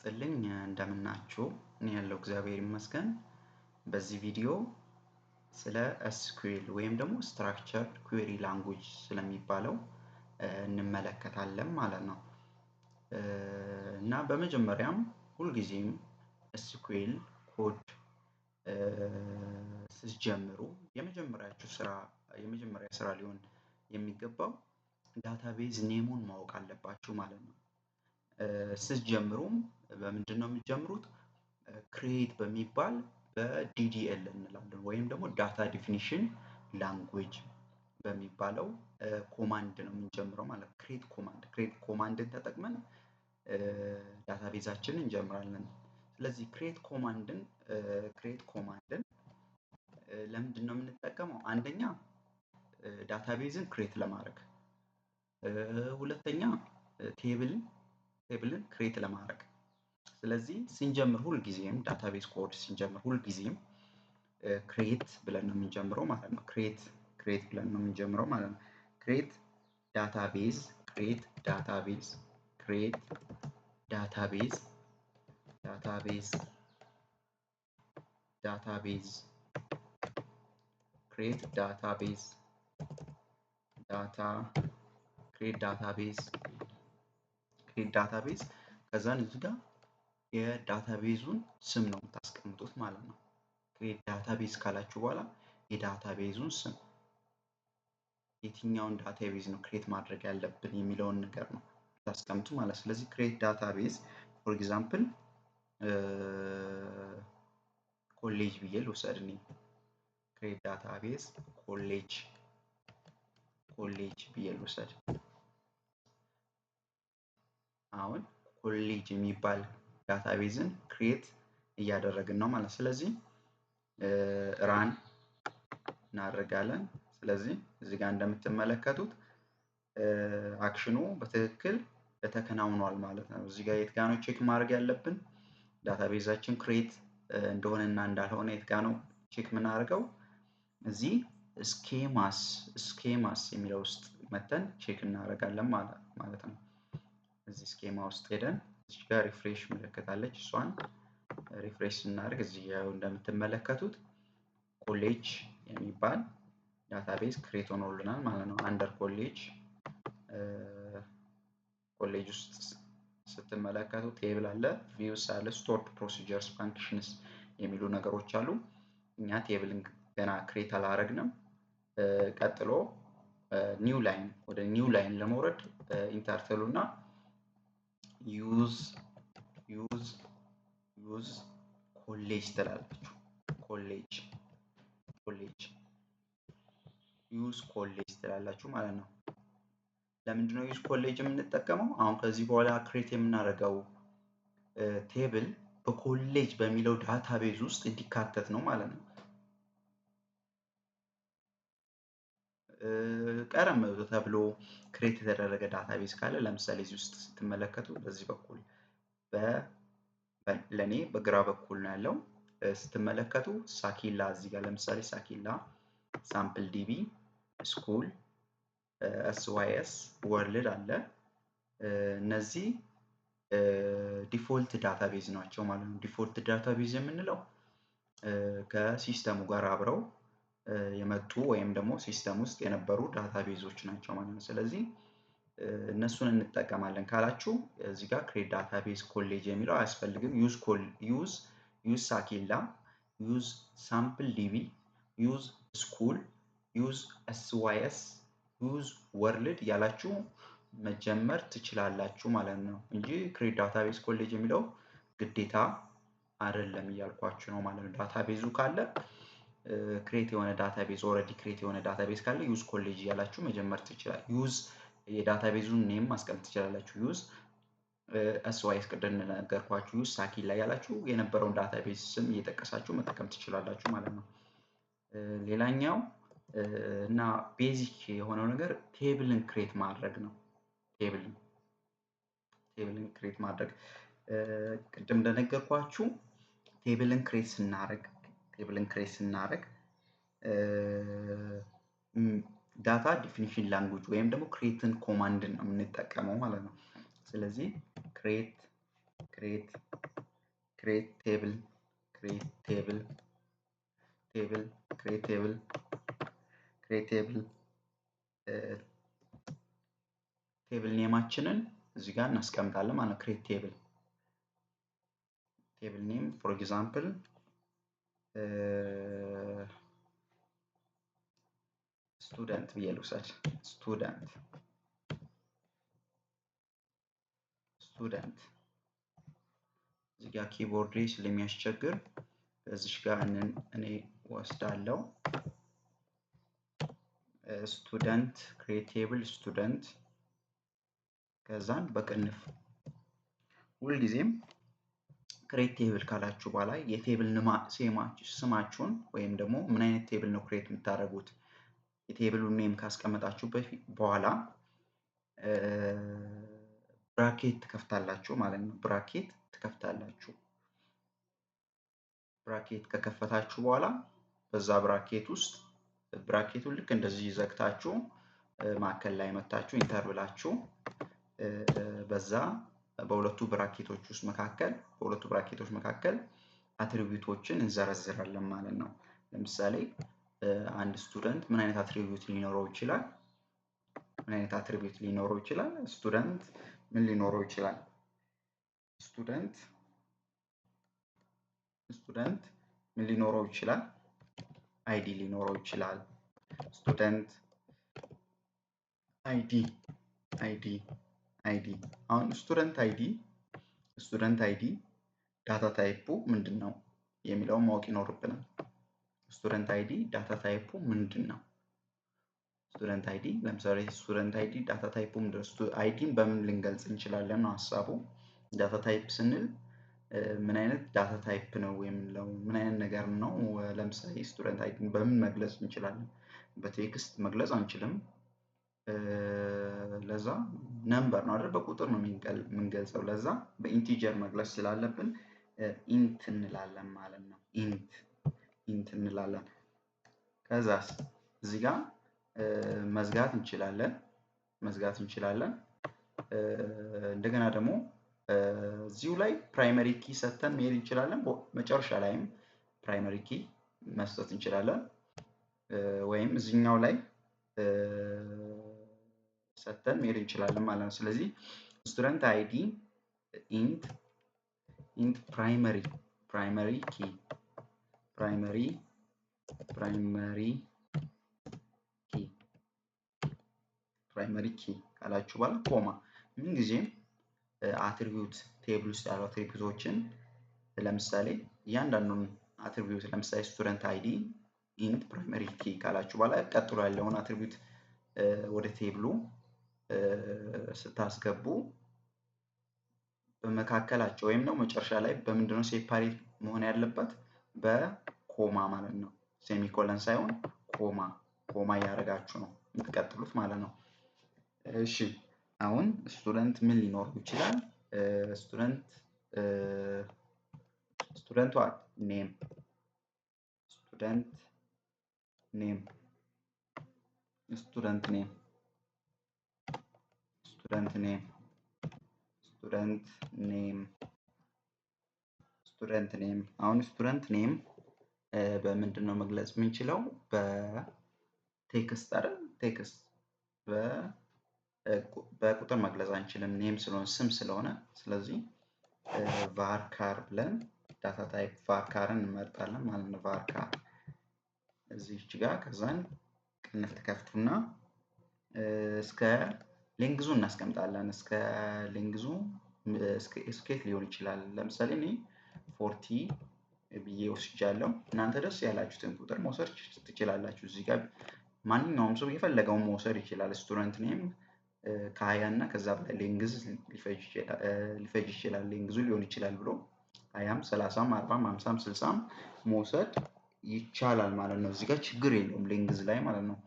ይስጥልኝ እንደምናችሁ እኔ ያለው እግዚአብሔር ይመስገን። በዚህ ቪዲዮ ስለ ኤስኩኤል ወይም ደግሞ ስትራክቸርድ ኩዌሪ ላንጉጅ ስለሚባለው እንመለከታለን ማለት ነው። እና በመጀመሪያም ሁልጊዜም ኤስኩኤል ኮድ ስትጀምሩ የመጀመሪያ ስራ ሊሆን የሚገባው ዳታቤዝ ኔሙን ማወቅ አለባችሁ ማለት ነው። ስትጀምሩም በምንድነው የምትጀምሩት? ክሬት በሚባል በዲዲኤል እንላለን ወይም ደግሞ ዳታ ዲፊኒሽን ላንጉዌጅ በሚባለው ኮማንድ ነው የምንጀምረው ማለት ነው። ክሬት ኮማንድን ተጠቅመን ዳታቤዛችንን እንጀምራለን። ስለዚህ ክሬት ኮማንድን ለምንድነው የምንጠቀመው? አንደኛ ዳታቤዝን ክሬት ለማድረግ፣ ሁለተኛ ቴብልን ክሬት ለማድረግ። ስለዚህ ስንጀምር ሁልጊዜም ዳታቤዝ ኮድ ስንጀምር ሁልጊዜም ክሬት ብለን ነው የምንጀምረው ማለት ነው። ክሬት ብለን ነው የምንጀምረው ማለት ነው። ክሬት ዳታቤዝ ክሬት ዳታቤዝ ክሬት ዳታቤዝ ከዛን እዚህ ጋር የዳታቤዙን ስም ነው የምታስቀምጡት ማለት ነው። ክሬት ዳታቤዝ ካላችሁ በኋላ የዳታቤዙን ስም የትኛውን ዳታቤዝ ነው ክሬት ማድረግ ያለብን የሚለውን ነገር ነው ታስቀምጡ ማለት ነው። ስለዚህ ክሬት ዳታቤዝ ፎር ኤግዛምፕል ኮሌጅ ብዬ ልውሰድ እኔ ክሬት ዳታቤዝ ኮሌጅ ብዬ ልውሰድ። አሁን ኮሌጅ የሚባል ዳታቤዝን ክሬት እያደረግን ነው ማለት ነው። ስለዚህ ራን እናደርጋለን። ስለዚህ እዚህ ጋር እንደምትመለከቱት አክሽኑ በትክክል ተከናውኗል ማለት ነው። እዚህ ጋር የት ጋር ነው ቼክ ማድረግ ያለብን? ዳታቤዛችን ክሬት እንደሆነና እንዳልሆነ የት ጋር ነው ቼክ የምናደርገው? እዚህ ስኬማስ የሚለው ውስጥ መተን ቼክ እናደርጋለን ማለት ነው። እዚህ ስኬማ ውስጥ ሄደን እዚህ ጋር ሪፍሬሽ ምልክት አለች። እሷን ሪፍሬሽ ስናደርግ እዚህ ጋር እንደምትመለከቱት ኮሌጅ የሚባል ዳታቤዝ ክሬት ሆኖልናል ማለት ነው። አንደር ኮሌጅ ውስጥ ስትመለከቱ ቴብል አለ፣ ቪውስ አለ፣ ስቶርድ ፕሮሲጀርስ ፋንክሽንስ የሚሉ ነገሮች አሉ። እኛ ቴብልን ገና ክሬት አላደረግንም። ቀጥሎ ወደ ኒው ላይን ለመውረድ ኢንተር ትሉና ዩዝ ኮሌጅ ትላላችሁ። ዩዝ ኮሌጅ ትላላችሁ ማለት ነው። ለምንድነው ዩዝ ኮሌጅ የምንጠቀመው? አሁን ከዚህ በኋላ ክሬት የምናደርገው ቴብል በኮሌጅ በሚለው ዳታቤዝ ውስጥ እንዲካተት ነው ማለት ነው። ቀደም ተብሎ ክሬት የተደረገ ዳታቤዝ ካለ ለምሳሌ እዚህ ውስጥ ስትመለከቱ በዚህ በኩል ለኔ በግራ በኩል ነው ያለው። ስትመለከቱ ሳኪላ እዚህ ጋር ለምሳሌ ሳኪላ ሳምፕል ዲቢ ስኩል ኤስዋይኤስ ወርልድ አለ። እነዚህ ዲፎልት ዳታቤዝ ናቸው ማለት ነው። ዲፎልት ዳታቤዝ የምንለው ከሲስተሙ ጋር አብረው የመጡ ወይም ደግሞ ሲስተም ውስጥ የነበሩ ዳታቤዞች ናቸው ማለት ነው። ስለዚህ እነሱን እንጠቀማለን ካላችሁ እዚህ ጋር ክሬት ዳታቤዝ ኮሌጅ የሚለው አያስፈልግም። ዩዝ ሳኪላ፣ ዩዝ ሳምፕል ዲቢ፣ ዩዝ ስኩል፣ ዩዝ ኤስዋይኤስ፣ ዩዝ ወርልድ ያላችሁ መጀመር ትችላላችሁ ማለት ነው እንጂ ክሬት ዳታቤዝ ኮሌጅ የሚለው ግዴታ አይደለም እያልኳችሁ ነው ማለት ነው። ዳታቤዙ ካለ ክሬት የሆነ ዳታቤዝ ኦልሬዲ ክሬት የሆነ ዳታቤዝ ካለ ዩዝ ኮሌጅ እያላችሁ መጀመር ትችላላችሁ። ዩዝ የዳታቤዙን ኔም ማስቀመጥ ትችላላችሁ። ዩዝ ኤስዋይኤስ ቅድም እንደነገርኳችሁ ዩዝ ሳኪላ ያላችሁ የነበረውን ዳታቤዝ ስም እየጠቀሳችሁ መጠቀም ትችላላችሁ ማለት ነው። ሌላኛው እና ቤዚክ የሆነው ነገር ቴብልን ክሬት ማድረግ ነው። ቴብልን ክሬት ማድረግ ቅድም እንደነገርኳችሁ ቴብልን ክሬት ስናደርግ ዳታ ዲፊኒሽን ላንጉጅ ወይም ደግሞ ክሬትን ኮማንድን ነው የምንጠቀመው ማለት ነው። ስለዚህ ክሬት create table, create table, table, create table, create table ቴብል ኔማችንን እዚህ ጋር እናስቀምጣለን ማለት ነው። create table table name for example student ብዬ ልውሰድ student እዚህ ጋር ኪቦርድ ስለሚያስቸግር እዚህ ጋር እኔ ወስዳለሁ student create table student ከዛን በቅንፍ ሁልጊዜም create table ካላችሁ በኋላ የቴብል ስማችሁን ወይም ደግሞ ምን አይነት ቴብል ነው create የምታደርጉት የቴብሉን ኔም ካስቀመጣችሁ በኋላ ብራኬት ትከፍታላችሁ ማለት ነው። ብራኬት ትከፍታላችሁ። ብራኬት ከከፈታችሁ በኋላ በዛ ብራኬት ውስጥ ብራኬቱን ልክ እንደዚህ ዘግታችሁ ማዕከል ላይ መታችሁ ኢንተር ብላችሁ በዛ በሁለቱ ብራኬቶች መካከል አትሪቢዩቶችን እንዘረዝራለን ማለት ነው። ለምሳሌ አንድ ስቱደንት ምን አይነት አትሪቢዩት ሊኖረው ይችላል? ምን አይነት አትሪቢዩት ሊኖረው ይችላል? ስቱደንት ምን ሊኖረው ይችላል? ስቱደንት ምን ሊኖረው ይችላል? አይዲ ሊኖረው ይችላል። ስቱደንት አይዲ አሁን ስቱደንት አይዲ ዳታ ታይፑ ምንድነው የሚለውን ማወቅ ይኖርብናል። ስቱደንት አይዲ ዳታ ታይፑ ምንድነው? ስቱደንት አይዲ ለምሳሌ ስቱደንት አይዲ ዳታ ታይፑ ምንድነው? አይዲን በምን ልንገልጽ እንችላለን ነው ሐሳቡ። ዳታ ታይፕ ስንል ምን አይነት ዳታ ታይፕ ነው የሚለው ምን አይነት ነገር ነው? ለምሳሌ ስቱደንት አይዲን በምን መግለጽ እንችላለን? በቴክስት መግለጽ አንችልም። ለዛ ነምበር ነው አይደል? በቁጥር ነው የምንገልጸው። ለዛ በኢንቲጀር መግለጽ ስላለብን ኢንት እንላለን ማለት ነው። ኢንት እንላለን። ከዛስ እዚህ ጋር መዝጋት እንችላለን። እንደገና ደግሞ እዚሁ ላይ ፕራይመሪ ኪ ሰጥተን መሄድ እንችላለን። መጨረሻ ላይም ፕራይመሪ ኪ መስጠት እንችላለን። ወይም እዚህኛው ላይ ሰጥተን መሄድ እንችላለን ማለት ነው። ስለዚህ ስቱደንት አይዲ ኢንት ፕራይመሪ ኪ ካላችሁ በኋላ ኮማ ምን ጊዜም አትሪቢዩት ቴብል ውስጥ ያሉ አትሪቢዩቶችን ለምሳሌ እያንዳንዱን አትሪቢዩት ለምሳሌ ስቱደንት አይዲ ኢንት ፕራይመሪ ኪ ካላችሁ በኋላ ቀጥሎ ያለውን አትሪቢዩት ወደ ቴብሉ ስታስገቡ በመካከላቸው ወይም ነው መጨረሻ ላይ በምንድነው ሴፓሬት መሆን ያለበት? በኮማ ማለት ነው። ሴሚኮለን ሳይሆን ኮማ እያደረጋችሁ ነው የምትቀጥሉት ማለት ነው። እሺ አሁን ስቱደንት ምን ሊኖረው ይችላል? ስቱደንት ኔም አሁን ስቱደንት ኔም በምንድን ነው መግለጽ የምንችለው? በቴክስት አይደል? ቴክስት በቁጥር መግለጽ አንችልም። ኔም ስለሆነ ስም ስለሆነ ስለዚህ ቫርካር ብለን ዳታ ታይፕ ቫርካርን እንመርጣለን ማለት ነው። ቫርካር እዚህች ጋር ከዛን ቅንፍ ትከፍቱና እስከ ሌንግዙ እናስቀምጣለን። እስከ ሌንግዙ ስኬት ሊሆን ይችላል። ለምሳሌ እኔ 40 ብዬ ወስጃለሁ። እናንተ ደስ ያላችሁትን ቁጥር መውሰድ ትችላላችሁ። እዚህ ጋር ማንኛውም ሰው የፈለገውን መውሰድ ይችላል። ስቱደንት ኔም ከ20 እና ከዛ በላይ ሌንግዝ ሊፈጅ ይችላል። ሌንግዙ ሊሆን ይችላል ብሎ 20ም 30ም 40ም 50ም 60ም መውሰድ ይቻላል ማለት ነው። እዚህ ጋር ችግር የለውም ሌንግዝ ላይ ማለት ነው።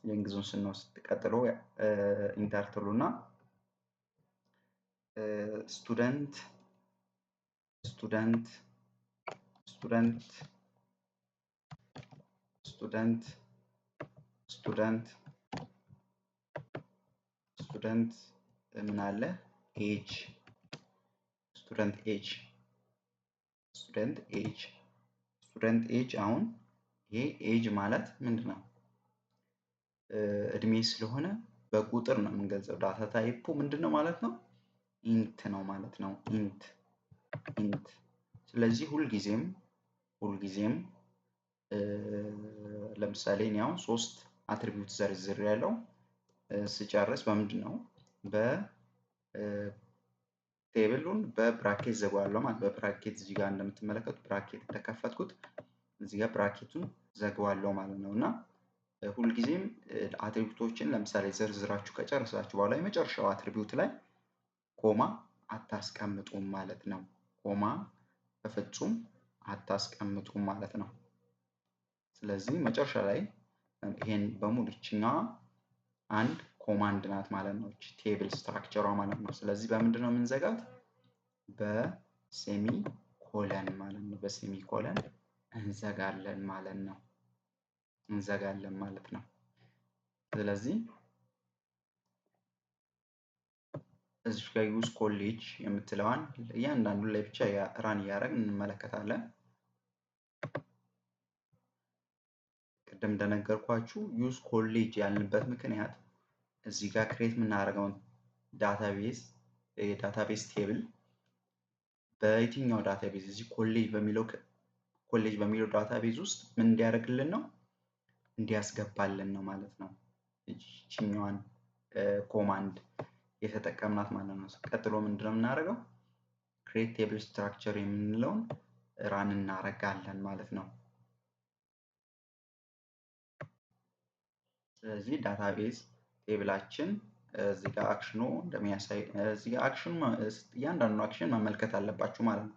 ሌንግዙን ስንወስድ ቀጥሎ ኢንተር ትሉና ስቱደንት ምን አለ ኤጅ ስቱደንት ኤጅ ስቱደንት ኤጅ አሁን ይሄ ኤጅ ማለት ምንድን ነው? እድሜ ስለሆነ በቁጥር ነው የምንገልጸው። ዳታ ታይፑ ምንድን ነው ማለት ነው? ኢንት ነው ማለት ነው። ኢንት። ስለዚህ ሁልጊዜም ለምሳሌ እኔ አሁን 3 አትሪቢዩት ዘርዝር ያለው ስጨርስ በምንድን ነው? ቴብሉን በብራኬት ዘጋዋለሁ ማለት በብራኬት እዚህ ጋር እንደምትመለከቱት ብራኬት እንደከፈትኩት እዚህ ጋር ብራኬቱን ዘጋዋለሁ ማለት ነው። እና ሁልጊዜም አትሪቢዩቶችን ለምሳሌ ዘርዝራችሁ ከጨረሳችሁ በኋላ የመጨረሻው አትሪቢዩት ላይ ኮማ አታስቀምጡም ማለት ነው። ኮማ በፍጹም አታስቀምጡም ማለት ነው። ስለዚህ መጨረሻ ላይ ይሄን በሙሉ ይችኛዋ አንድ ኮማንድ ናት ማለት ነው። ቴብል ስትራክቸሯ ማለት ነው። ስለዚህ በምንድን ነው የምንዘጋት? በሴሚ ኮለን ማለት ነው። በሴሚ ኮለን እንዘጋለን ማለት ነው። ስለዚህ እዚህ ጋር ዩዝ ኮሌጅ የምትለዋን እያንዳንዱን ላይ ብቻ ራን እያደረግን እንመለከታለን። ቅድም እንደነገርኳችሁ ዩዝ ኮሌጅ ያልንበት ምክንያት እዚህ ጋር ክሬት የምናደርገውን የዳታቤዝ ቴብል በየትኛው ዳታቤዝ እዚህ ኮሌጅ በሚለው ዳታቤዝ ውስጥ ምን እንዲያደርግልን ነው? እንዲያስገባልን ነው ማለት ነው። ይችኛዋን ኮማንድ የተጠቀምናት ማለት ነው። ቀጥሎ ምንድነው የምናደርገው? ክሬት ቴብል ስትራክቸር የምንለውን ራን እናደርጋለን ማለት ነው። ስለዚህ ዳታቤዝ ቴብላችን እዚህ ጋር አክሽኑ እንደሚያሳይ እዚህ ጋር እያንዳንዱ አክሽን መመልከት አለባችሁ ማለት ነው።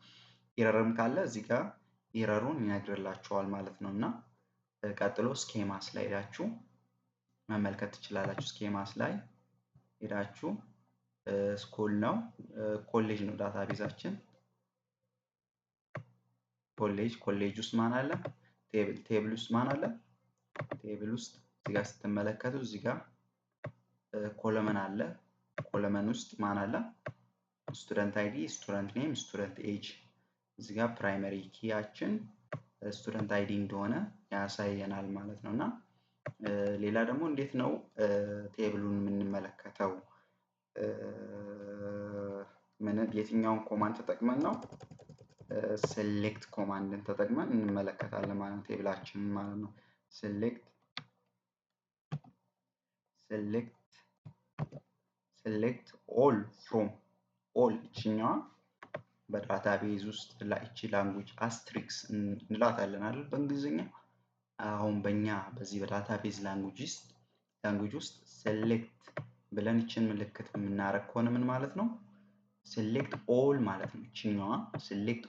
ኤረርም ካለ እዚህ ጋር ኤረሩን ይነግርላችኋል ማለት ነው። እና ቀጥሎ ስኬማስ ላይ ሄዳችሁ መመልከት ትችላላችሁ። ስኬማስ ላይ ሄዳችሁ ስኩል ነው ኮሌጅ ነው ዳታቤዛችን። ኮሌጅ ውስጥ ማን አለ? ቴብል ውስጥ ማን አለ? ቴብል ውስጥ እዚህ ጋር ስትመለከቱ እዚህ ጋር ኮለመን አለ። ኮለመን ውስጥ ማን አለ? ስቱደንት አይዲ፣ ስቱደንት ኔም፣ ስቱደንት ኤጅ። እዚህ ጋር ፕራይመሪ ኪያችን ስቱደንት አይዲ እንደሆነ ያሳየናል ማለት ነው። እና ሌላ ደግሞ እንዴት ነው ቴብሉን የምንመለከተው? የትኛውን ኮማንድ ተጠቅመን ነው? ሴሌክት ኮማንድን ተጠቅመን እንመለከታለን ማለት ነው። ቴብላችንን ማለት ነው። ሴሌክት ኦል ፍሮም ኦል ይችኛዋ በዳታቤዝ ውስጥ ይቺ ላንጉጅ አስትሪክስ እንላታለን አይደል በእንግሊዝኛ። አሁን በእኛ በዚህ በዳታቤዝ ላንጉጅ ውስጥ ሴሌክት ብለን ይችን ምልክት የምናደርግ ከሆነ ምን ማለት ነው? ሴሌክት ኦል ማለት ነው። ይችኛዋ ሴሌክት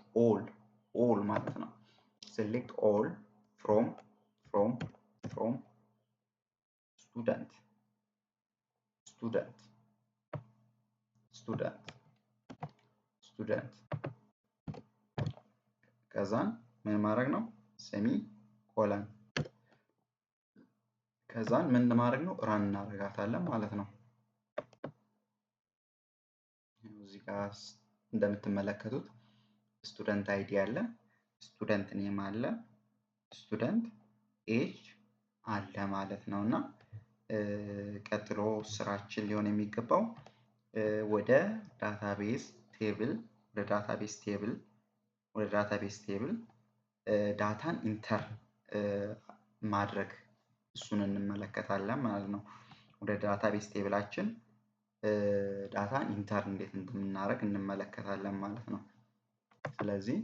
ኦል ማለት ነው። ሴሌክት ኦል ፍሮም ስቱደንት ከዛን ምን ማድረግ ነው? ሴሚ ኮለን ከዛን ምን ማድረግ ነው? ራን እናደርጋታለን ማለት ነው። እዚህ ጋር እንደምትመለከቱት ስቱደንት አይዲ አለ፣ ስቱደንት ኔም አለ፣ ስቱደንት ኤጅ አለ ማለት ነው። እና ቀጥሎ ስራችን ሊሆን የሚገባው ወደ ዳታቤዝ ቴብል ዳታን ኢንተር ማድረግ እሱን እንመለከታለን ማለት ነው። ወደ ዳታቤዝ ቴብላችን ዳታን ኢንተር እንዴት እንደምናደርግ እንመለከታለን ማለት ነው። ስለዚህ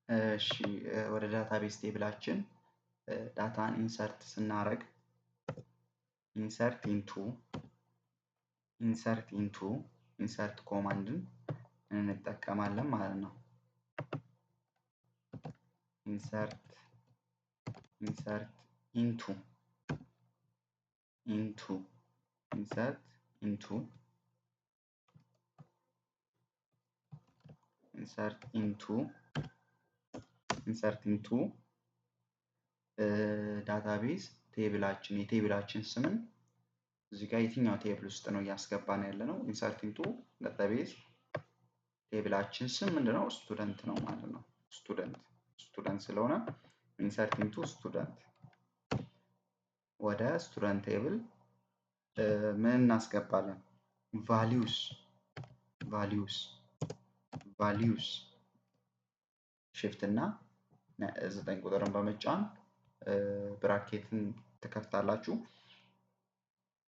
እሺ ወደ ዳታቤዝ ቴብላችን ዳታን ኢንሰርት ስናደርግ ኢንሰርት ኮማንድን እንጠቀማለን ማለት ነው። ኢንሰርት ኢንቱ ዳታቤዝ ቴብላችን የቴብላችን ስምን እዚህ ጋር የትኛው ቴብል ውስጥ ነው እያስገባን ያለ ነው? ኢንሰርት ኢንቱ ዳታቤዝ ቴብላችን ስም ምንድነው? ስቱደንት ነው ማለት ነው። ስቱደንት ስለሆነ ኢንሰርት ኢንቱ ስቱደንት ወደ ስቱደንት ቴብል ምን እናስገባለን? ቫሊዩስ ሽፍት እና 9 ቁጥርን በመጫን ብራኬትን ትከፍታላችሁ።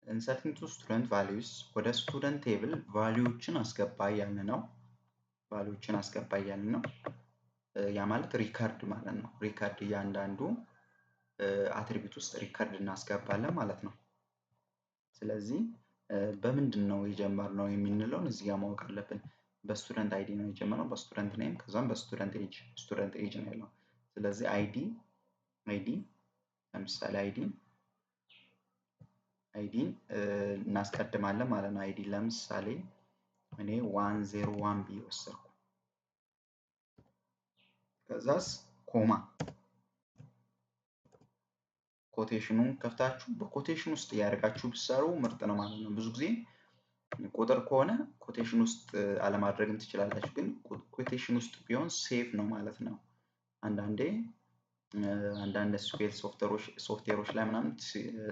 ኢንሰርት ኢንቱ ስቱደንት ቫሊዩስ ወደ ስቱደንት ቴብል ቫሊዩዎችን አስገባ እያልን ነው። ያ ማለት ሪከርድ ማለት ነው። ሪከርድ እያንዳንዱ አትሪቢዩት ውስጥ ሪከርድ እናስገባለን ማለት ነው። ስለዚህ በምንድን ነው የጀመርነው የምንለውን እዚህ ጋር ማወቅ አለብን። በስቱደንት አይዲ ነው የጀመርነው፣ በስቱደንት ኔም፣ ከዛም በስቱደንት ኤጅ ነው ያለው። ስለዚህ አይዲ ለምሳሌ አይዲን እናስቀድማለን ማለት ነው። አይዲ ለምሳሌ እኔ 101 ብዬ ወሰድኩ። ከዛስ ኮቴሽኑን ከፍታችሁ በኮቴሽን ውስጥ እያደረጋችሁ ብትሰሩ ምርጥ ነው ማለት ነው። ብዙ ጊዜ ቁጥር ከሆነ ኮቴሽን ውስጥ አለማድረግም ትችላላችሁ፣ ግን ኮቴሽን ውስጥ ቢሆን ሴፍ ነው ማለት ነው። አንዳንድ ስኩዌል ሶፍትዌሮች ላይ ምናምን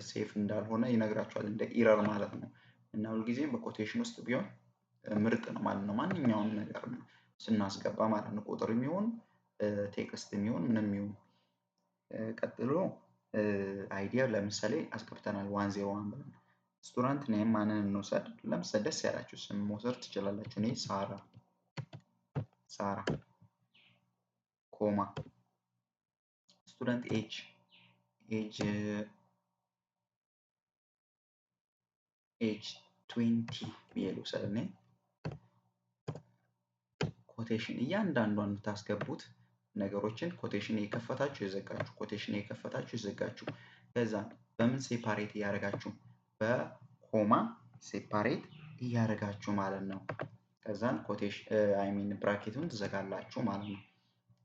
ሴፍ እንዳልሆነ ይነግራችኋል፣ እንደ ኢረር ማለት ነው። እና ሁልጊዜም በኮቴሽን ውስጥ ቢሆን ምርጥ ነው ማለት ነው። ማንኛውም ነገር ስናስገባ ማለት ነው፣ ቁጥር የሚሆን ቴክስት የሚሆን ምንም ይሁን። ቀጥሎ አይዲያ ለምሳሌ አስገብተናል 101 ብለን። ስቱደንት ኔም ማንን እንውሰድ? ለምሳሌ ደስ ያላችሁ ስም መውሰድ ትችላላችሁ። እኔ ሳራ ኮማ ስቱደንት ኤጅ 20 ብዬ ልውሰድ እኔ። ኮቴሽን እያንዳንዷን የምታስገቡት ነገሮችን ኮቴሽን የከፈታችሁ የዘጋችሁ ከዛ በምን ሴፓሬት እያደረጋችሁ? በኮማ ሴፓሬት እያደረጋችሁ ማለት ነው። ከዛን ብራኬቱን ትዘጋላችሁ ማለት ነው።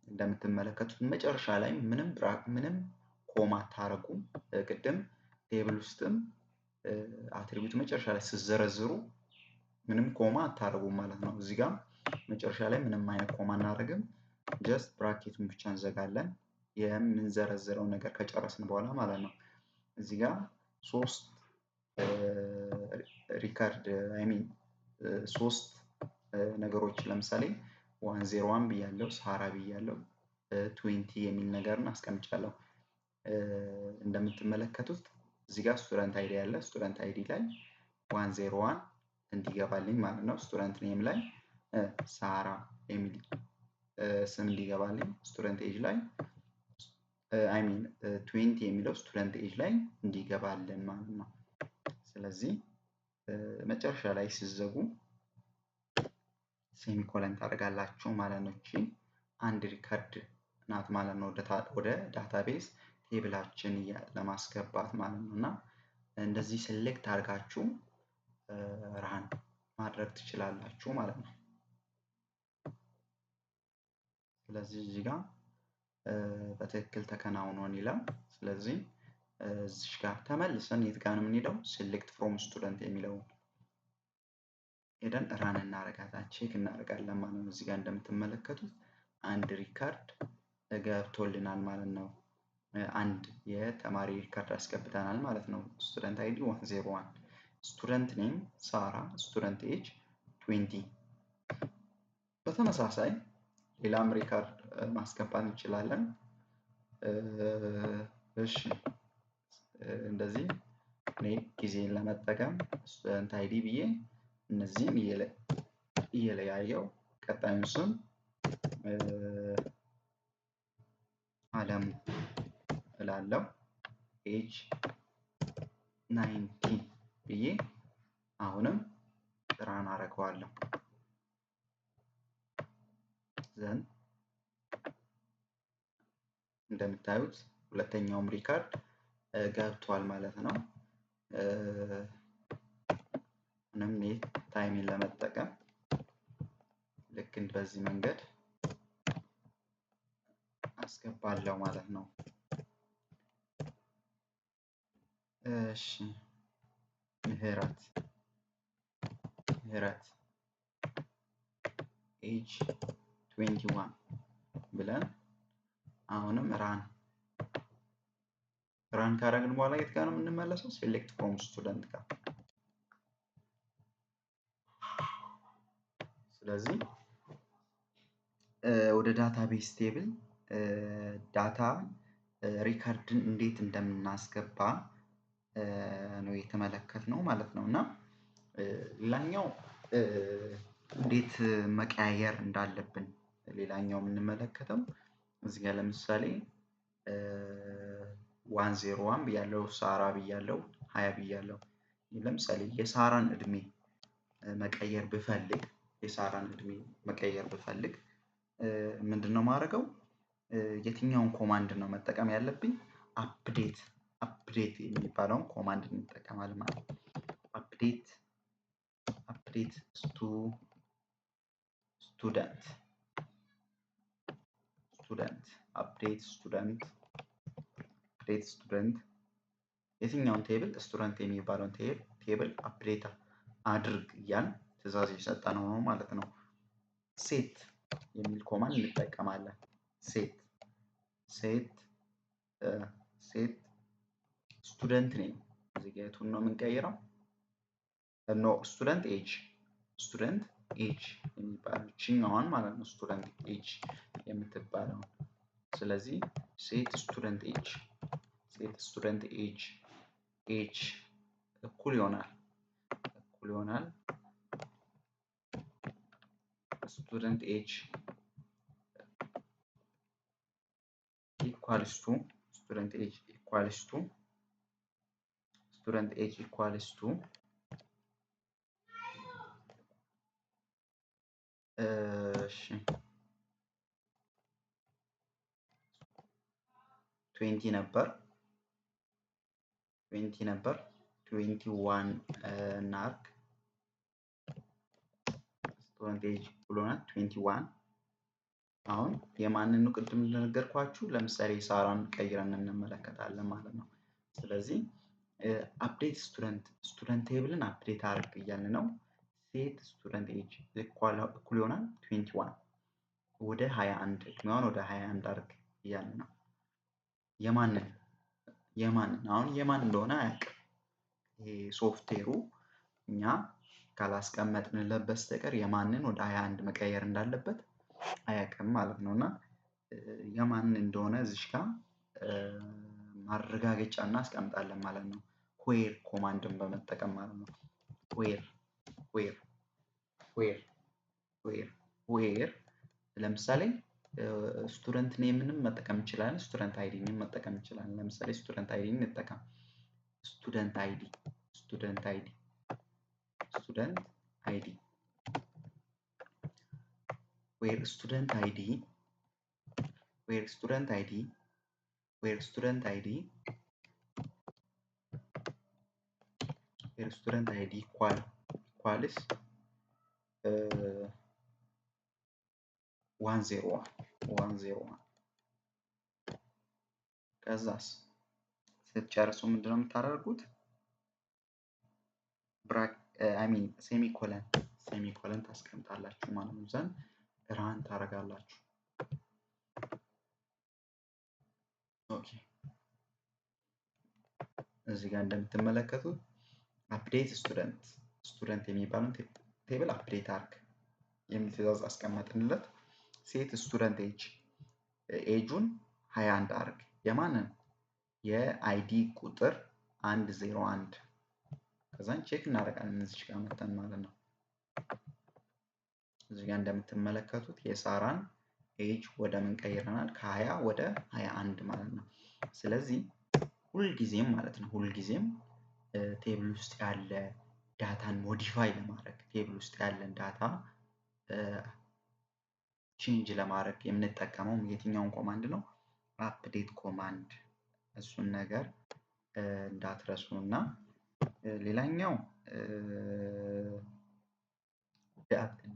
እንደምትመለከቱት መጨረሻ ላይ ምንም ኮማ አታረጉም። ቅድም ቴብል ውስጥም አትሪቢዩት መጨረሻ ላይ ስትዘረዝሩ ምንም ኮማ አታረጉም ማለት ነው። እዚህ ጋር መጨረሻ ላይ ምንም አይነት ኮማ አናደርግም። ጀስት ብራኬቱን ብቻ እንዘጋለን የምንዘረዝረው ነገር ከጨረስን በኋላ ማለት ነው። እዚህ ጋር ሶስት ነገሮች ለምሳሌ 101 ብያለሁ፣ ሳራ ብያለሁ፣ 20 የሚል ነገርን አስቀምጫለሁ። እንደምትመለከቱት እዚህ ጋር ስቱደንት አይዲ ያለ፣ ስቱደንት አይዲ ላይ 101 እንዲገባልኝ ማለት ነው። ስቱደንት ኔም ላይ ሳራ የሚል ስም እንዲገባልኝ፣ ስቱደንት ኤጅ ላይ 20 የሚለው ስቱደንት ኤጅ ላይ እንዲገባልን ማለት ነው። ስለዚህ መጨረሻ ላይ ሲዘጉ ሴሚኮለን ታደርጋላችሁ ማለት ነው። እቺ አንድ ሪከርድ ናት ማለት ነው ወደ ዳታቤዝ ቴብላችን ለማስገባት ማለት ነው። እና እንደዚህ ሴሌክት አድርጋችሁ ራን ማድረግ ትችላላችሁ ማለት ነው። ስለዚህ እዚህ ጋር በትክክል ተከናውኗል ይላል። ስለዚህ እዚህ ጋር ተመልሰን የት ጋር ነው የምንሄደው? ሴሌክት ፍሮም ስቱደንት የሚለውን ሄደን ራን እናደርጋታለን፣ ቼክ እናደርጋለን ማለት ነው። እዚህ ጋር እንደምትመለከቱት አንድ ሪካርድ ገብቶልናል ማለት ነው። አንድ የተማሪ ሪካርድ አስገብተናል ማለት ነው። ስቱደንት አይዲ 101፣ ስቱደንት ኔም ሳራ፣ ስቱደንት ኤጅ 20። በተመሳሳይ ሌላም ሪካርድ ማስገባት እንችላለን። እሺ እንደዚህ እኔ ጊዜን ለመጠቀም ስቱደንት አይዲ ብዬ እነዚህን እየለያየው ቀጣዩን ስም አለሙ እላለሁ። ኤጅ 19 ብዬ አሁንም ራን አደርገዋለሁ። ዘን እንደምታዩት ሁለተኛውም ሪካርድ ገብቷል ማለት ነው። ምንም ታይሚን ለመጠቀም ልክ በዚህ መንገድ አስገባለሁ ማለት ነው። እሺ ምህረት ኤጅ 21 ብለን አሁንም ራን ካደረግን በኋላ የት ጋር ነው የምንመለሰው? ሴሌክት ፍሮም ስቱደንት ጋር። ስለዚህ ወደ ዳታቤዝ ቴብል ዳታ ሪከርድን እንዴት እንደምናስገባ ነው የተመለከትነው ማለት ነው። እና ሌላኛው እንዴት መቀያየር እንዳለብን ሌላኛው የምንመለከተው እዚህ ጋር ለምሳሌ 101 ብያለሁ፣ ሳራ ብያለሁ፣ 20 ብያለሁ። ለምሳሌ የሳራን እድሜ መቀየር ብፈልግ ምንድነው ማድረገው? የትኛውን ኮማንድ ነው መጠቀም ያለብኝ? አፕዴት የሚባለውን ኮማንድ እንጠቀማለን ማለት ነው። አፕዴት ስቱደንት የትኛውን ቴብል? ስቱደንት የሚባለውን ቴብል አፕዴት አድርግ እያልን ትዕዛዝ የሰጠነው ነው ማለት ነው። ሴት የሚል ኮማንድ እንጠቀማለን። ሴት ስቱደንት ኔም እዚህ ጋር የቱን ነው የምንቀይረው? ኖ ስቱደንት ኤጅ የሚባለው ችኛዋን ማለት ነው። ስቱደንት ኤጅ የምትባለው ስለዚህ ሴት ስቱደንት ኤጅ እኩል ይሆናል ስቱደንት ኤጅ ኢኳልስ ቱ ስቱደንት ኤጅ ኢኳልስ ቱ 20 ነበር 21 እናርግ። ስቱደንት ኤጅ እኩል ሆነ 21። አሁን የማንን ነው? ቅድም እንደነገርኳችሁ ለምሳሌ ሳራን ቀይረን እንመለከታለን ማለት ነው። ስለዚህ አፕዴት ስቱደንት ቴብልን አፕዴት አድርግ እያልን ነው። ሴት ስቱደንት ኤጅ እኩል ይሆናል 21 ወደ 21 እድሜዋን ወደ 21 አድርግ እያልን ነው። የማንን አሁን የማን እንደሆነ አያውቅም ይሄ ሶፍትዌሩ እኛ ካላስቀመጥንለት በስተቀር የማንን ወደ 21 መቀየር እንዳለበት አያውቅም ማለት ነው። እና የማን እንደሆነ እዚች ጋር ማረጋገጫ እናስቀምጣለን ማለት ነው። ዌር ኮማንድን በመጠቀም ማለት ነው። ዌር ለምሳሌ ስቱደንት ኔምንም መጠቀም እንችላለን። ስቱደንት አይዲንም መጠቀም እንችላለን። ለምሳሌ ስቱደንት አይዲን እንጠቀም። ስቱደንት አይዲ ዌር ስቱደንት አይዲ ኢኳልስ 101 ከዛስ ስትጨርሱ ምንድነው የምታደርጉት? ሴሚኮለን ታስቀምጣላችሁ ማለት ነው። ዘንድ ራን ታደርጋላችሁ። ኦኬ እዚህ ጋር እንደምትመለከቱት አፕዴት ስቱደንት የሚባለውን ቴብል አፕዴት አድርግ የሚል ትዕዛዝ አስቀመጥንለት። ሴት ስቱደንት ኤጁን 21 አድርግ። የማንን? የአይዲ ቁጥር 101 ከዛን ቼክ እናደርጋለን እዚች ጋር መተን ማለት ነው። እዚህ ጋር እንደምትመለከቱት የሳራን ኤጅ ወደ ምን ቀይረናል? ከ20 ወደ 21 ማለት ነው። ስለዚህ ሁልጊዜም ቴብል ውስጥ ያለ ዳታን ሞዲፋይ ለማድረግ ቴብል ውስጥ ያለን ዳታ ቼንጅ ለማድረግ የምንጠቀመው የትኛውን ኮማንድ ነው? አፕዴት ኮማንድ። እሱን ነገር እንዳትረሱ እና ሌላኛው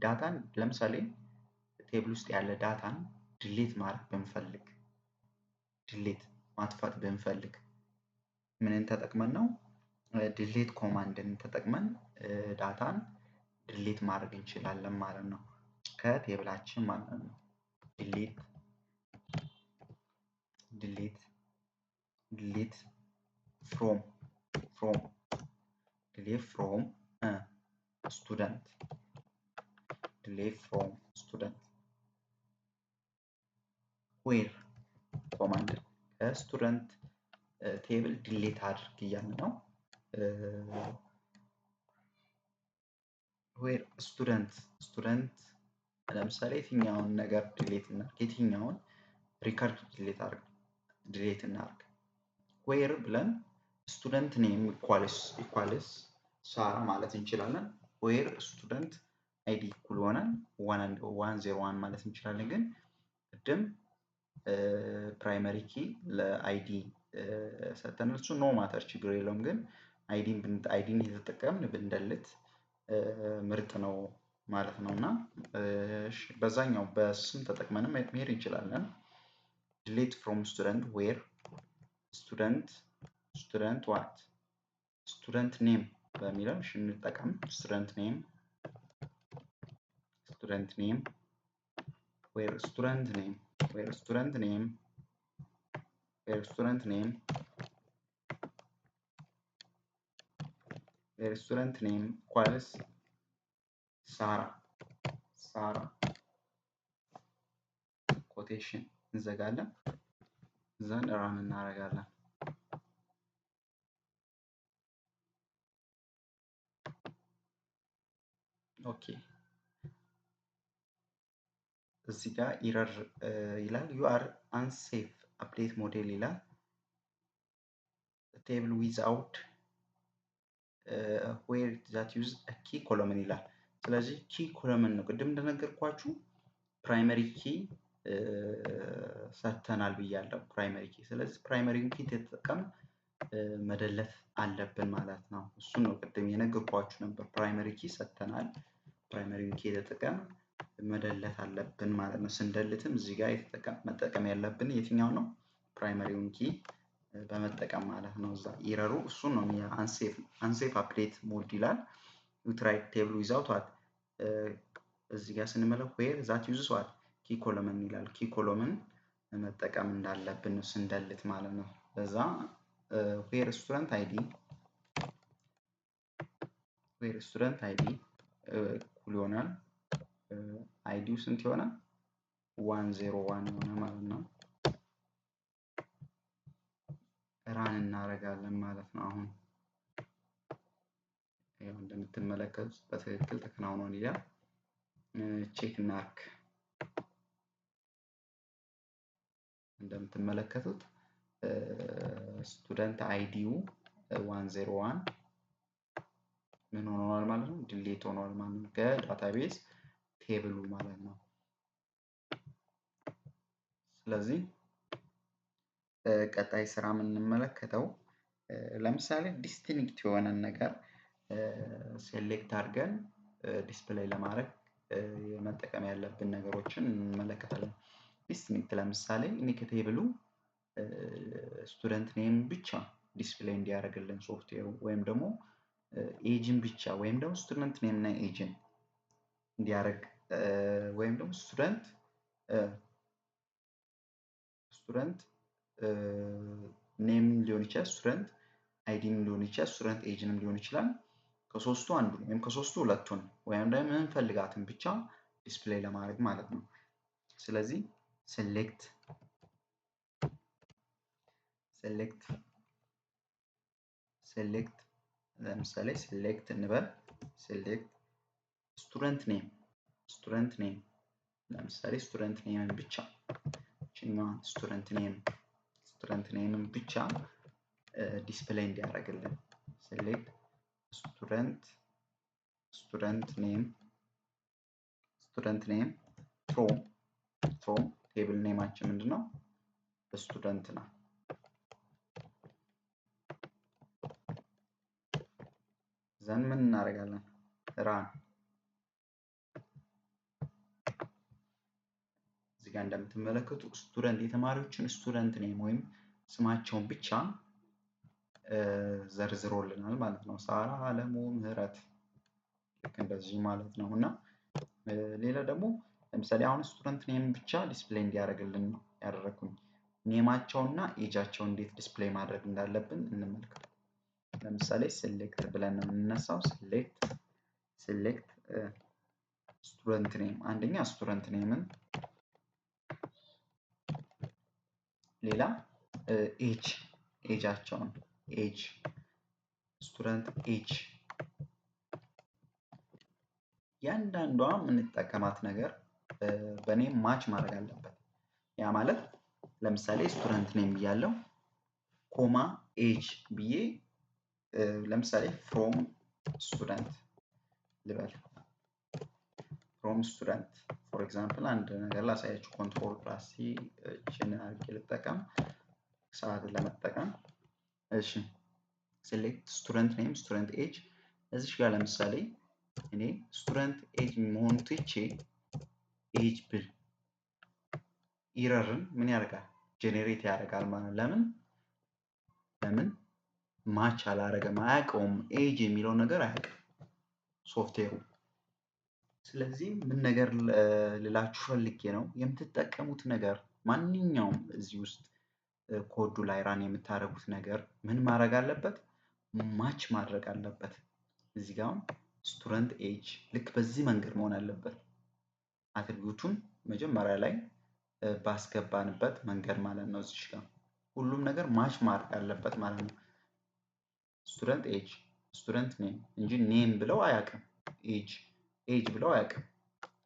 ዳታን ለምሳሌ ቴብል ውስጥ ያለ ዳታን ድሌት ማጥፋት ብንፈልግ ምንን ተጠቅመን ነው? ድሌት ኮማንድን ተጠቅመን ዳታን ድሌት ማድረግ እንችላለን ማለት ነው። ከቴብላችን ማለት ነው። ዲሊት ፍሮም ስቱደንት ዌር ኮማንድ ከስቱደንት ቴብል ዲሌት አድርግ እያልን ነው። ዌር ስቱደንት ለምሳሌ የትኛውን ነገር ዲሌት እናድርግ፣ የትኛውን ሪከርድ ዲሌት እናድርግ። ዌር ብለን ስቱደንት ኔም ኢኳልስ ሳራ ማለት እንችላለን። ዌር ስቱደንት አይዲ እኩል ሆነ 101 ማለት እንችላለን። ግን ቅድም ፕራይመሪ ኪ ለአይዲ ሰጠን፣ እሱ ኖ ማተር ችግር የለውም። ግን አይዲን እየተጠቀምን ብንደልት ምርጥ ነው ማለት ነው። እና በዛኛው በስም ተጠቅመንም መሄድ እንችላለን። ዲሌት ፍሮም ስቱደንት ዌር ስቱደንት ዋት ስቱደንት ኔም በሚለው እንጠቀም። ስቱደንት ኔም ዌር ስቱደንት ኔም ኢኳልስ ሳራ ኮቴሽን እንዘጋለን። እዛን ራን እናደርጋለን። ኦኬ እዚህ ጋር ኢረር ይላል። ዩ አር አንሴፍ አፕዴት ሞዴል ይላል። ቴብል ዊዝአውት ዌር ዛት ዩዝ ኪ ኮለመን ይላል። ስለዚህ ኪ ኮለመን ነው። ቅድም እንደነገርኳችሁ ፕራይመሪ ኪ ሰጥተናል ብያለሁ። ፕራይመሪ ኪ ስለዚህ ፕራይመሪውን ኪ ተጠቀም መደለት አለብን ማለት ነው። እሱን ነው ቅድም የነገርኳችሁ ነበር። ፕራይመሪ ኪ ሰጥተናል፣ ፕራይመሪውን ኪ ተጠቀም መደለት አለብን ማለት ነው። ስንደልትም እዚህ ጋር መጠቀም ያለብን የትኛው ነው? ፕራይመሪውን ኪ በመጠቀም ማለት ነው። እዛ ኢረሩ እሱን ነው። አንሴፍ አፕዴት ሞድ ይላል። ዩትራይት ቴብል ዊዛውት ዋት እዚህ ጋር ስንመለክ ዌር ዛት ዩዝስ ዋት ኪ ኮለመን ይላል። ኪ ኮለመን መጠቀም እንዳለብን ስንደልት ማለት ነው። በዛ ዌር ስቱደንት አይዲ እኩል ይሆናል አይዲው ስንት ይሆናል? 101 የሆነ ማለት ነው። ራን እናደርጋለን ማለት ነው። አሁን ያው እንደምትመለከቱት በትክክል ተከናውኗል ይላል። ቼክ እናድርግ። እንደምትመለከቱት ስቱደንት አይዲው 101 ምን ሆኗል ማለት ነው? ዲሌት ሆኗል ማለት ነው ከዳታቤዝ ቴብሉ ማለት ነው። ስለዚህ ቀጣይ ስራ የምንመለከተው ለምሳሌ ዲስቲንክት የሆነን ነገር ሴሌክት አድርገን ዲስፕሌይ ለማድረግ መጠቀም ያለብን ነገሮችን እንመለከታለን። ዲስቲንክት ለምሳሌ እኔ ከቴብሉ ስቱደንት ኔም ብቻ ዲስፕሌይ እንዲያደርግልን ሶፍትዌሩ ወይም ደግሞ ኤጅን ብቻ ወይም ደግሞ ስቱደንት ኔም እና ኤጅን እንዲያደርግ ወይም ደግሞ ስቱደንት ኔም ሊሆን ይችላል፣ ስቱደንት አይዲም ሊሆን ይችላል፣ ስቱደንት ኤጅንም ሊሆን ይችላል። ከሶስቱ አንዱ ወይም ከሶስቱ ሁለቱን ወይም ደግሞ የምንፈልጋትን ብቻ ዲስፕሌይ ለማድረግ ማለት ነው። ስለዚህ ሴሌክት ለምሳሌ ሴሌክት እንበል። ሴሌክት ስቱደንት ኔም ለምሳሌ ስቱደንት ኔምን ብቻ ስቱደንት ኔምን ብቻ ዲስፕሌይ እንዲያደርግልን ሴሌክት ስቱደንት ኔም ፍሮም ቴብል ኔማችን ምንድነው? ስቱደንት ነው። ዘን ምን እናደርጋለን? ራን እዚህ ጋር እንደምትመለከቱ ስቱደንት የተማሪዎችን ስቱደንት ኔም ወይም ስማቸውን ብቻ ዘርዝሮልናል ማለት ነው። ሳራ አለሙ ምህረት ልክ እንደዚህ ማለት ነው። እና ሌላ ደግሞ ለምሳሌ አሁን ስቱደንት ኔም ብቻ ዲስፕሌይ እንዲያደርግልን ነው ያደረኩኝ። ኔማቸውና ኤጃቸው እንዴት ዲስፕሌይ ማድረግ እንዳለብን እንመልከት። ለምሳሌ ሴሌክት ብለን ነው የምንነሳው። ሴሌክት ስቱደንት ኔም፣ አንደኛ ስቱደንት ኔምን፣ ሌላ ኤጃቸውን ስቱደንት ኤጅ፣ ያንዳንዷ የምንጠቀማት ነገር በኔም ማች ማድረግ አለበት። ያ ማለት ለምሳሌ ስቱደንት ኔም ብያለው ኮማ ኤጅ ብዬ ለምሳሌ ፍሮም ስቱደንት ልበል። ፍሮም ስቱደንት ፎር ኤግዛምፕል አንድ ነገር ላሳያችሁ። ኮንትሮል ፕላስ ሲ እችን አድርጌ ልጠቀም ሰዓት ለመጠቀም። እሺ ሴሌክት ስቱደንት ኔም ስቱደንት ኤጅ። እዚሽ ጋር ለምሳሌ እኔ ስቱደንት ኤጅ መሆኑ ትቼ ኤጅ ብል ኢረርን ምን ያደርጋል? ጄኔሬት ያደርጋል ማለት ለምን ማች አላረገም፣ አያውቀውም። ኤጅ የሚለው ነገር አያውቅም ሶፍትዌሩ። ስለዚህ ምን ነገር ልላችሁ ፈልጌ ነው፣ የምትጠቀሙት ነገር ማንኛውም እዚህ ውስጥ ኮዱ ላይ ራን የምታደርጉት ነገር ምን ማድረግ አለበት? ማች ማድረግ አለበት። እዚህ ጋር ስቱደንት ኤጅ ልክ በዚህ መንገድ መሆን አለበት። አትሪቢዩቱን መጀመሪያ ላይ ባስገባንበት መንገድ ማለት ነው። እዚህ ጋር ሁሉም ነገር ማች ማድረግ አለበት ማለት ነው። ስቱደንት ኤጅ ስቱደንት ኔም እንጂ ኔም ብለው አያውቅም። ኤጅ ብለው አያውቅም።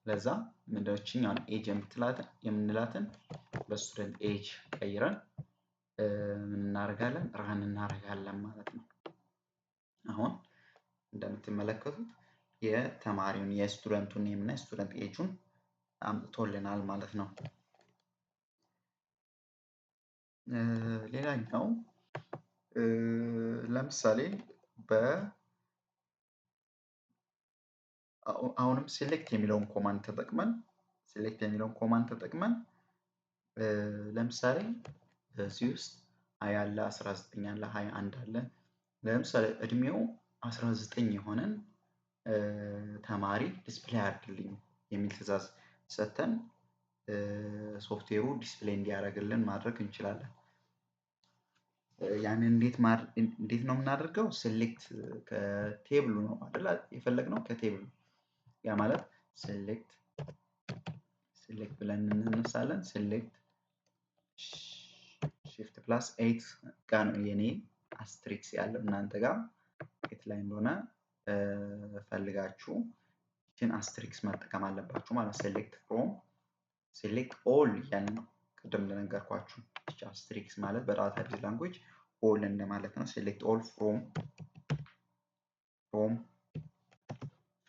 ለዛ ምንድነችኛውን ኤጅ የምንላትን በስቱደንት ኤጅ ቀይረን ምን እናደርጋለን? ራን እናደርጋለን ማለት ነው። አሁን እንደምትመለከቱት የተማሪውን የስቱደንቱን ኔም እና የስቱደንት ኤጁን አምጥቶልናል ማለት ነው። ሌላኛው ለምሳሌ አሁንም ሴሌክት የሚለውን ኮማንድ ተጠቅመን ለምሳሌ እዚህ ውስጥ 20 አለ፣ 19 አለ፣ 21 አለ። ለምሳሌ እድሜው 19 የሆነን ተማሪ ዲስፕሌይ አድርግልኝ የሚል ትዕዛዝ ሰጥተን ሶፍትዌሩ ዲስፕሌይ እንዲያደርግልን ማድረግ እንችላለን። ያንን እንዴት ነው የምናደርገው? ሴሌክት ከቴብሉ ነው አይደል የፈለግነው? ከቴብሉ ያ ማለት ሴሌክት ብለን እንነሳለን። ሴሌክት shift plus 8 ጋር ነው የኔ አስትሪክስ ያለው። እናንተ ጋር የት ላይ እንደሆነ ፈልጋችሁ ይህን አስትሪክስ መጠቀም አለባችሁ ማለት። ሴሌክት ኦል እያልን ነው ቅድም እንደነገርኳችሁ። ይህች አስትሪክስ ማለት በዳታቤዝ ላንጉዌጅ ኦል እንደማለት ነው። ሴሌክት ኦል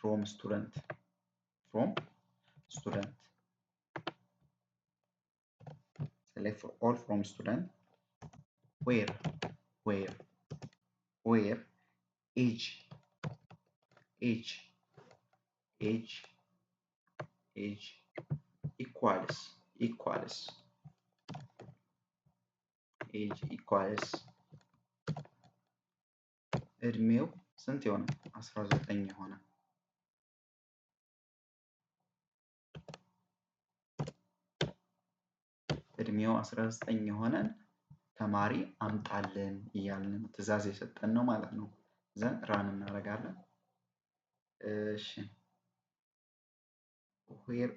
ፍሮም ስቱደንት select all from student where age equals እድሜው ስንት የሆነ 19 የሆነ እድሜው 19 የሆነን ተማሪ አምጣልን እያልን ትዕዛዝ የሰጠን ነው ማለት ነው። ዘን ራን እናደርጋለን። እሺ ዌር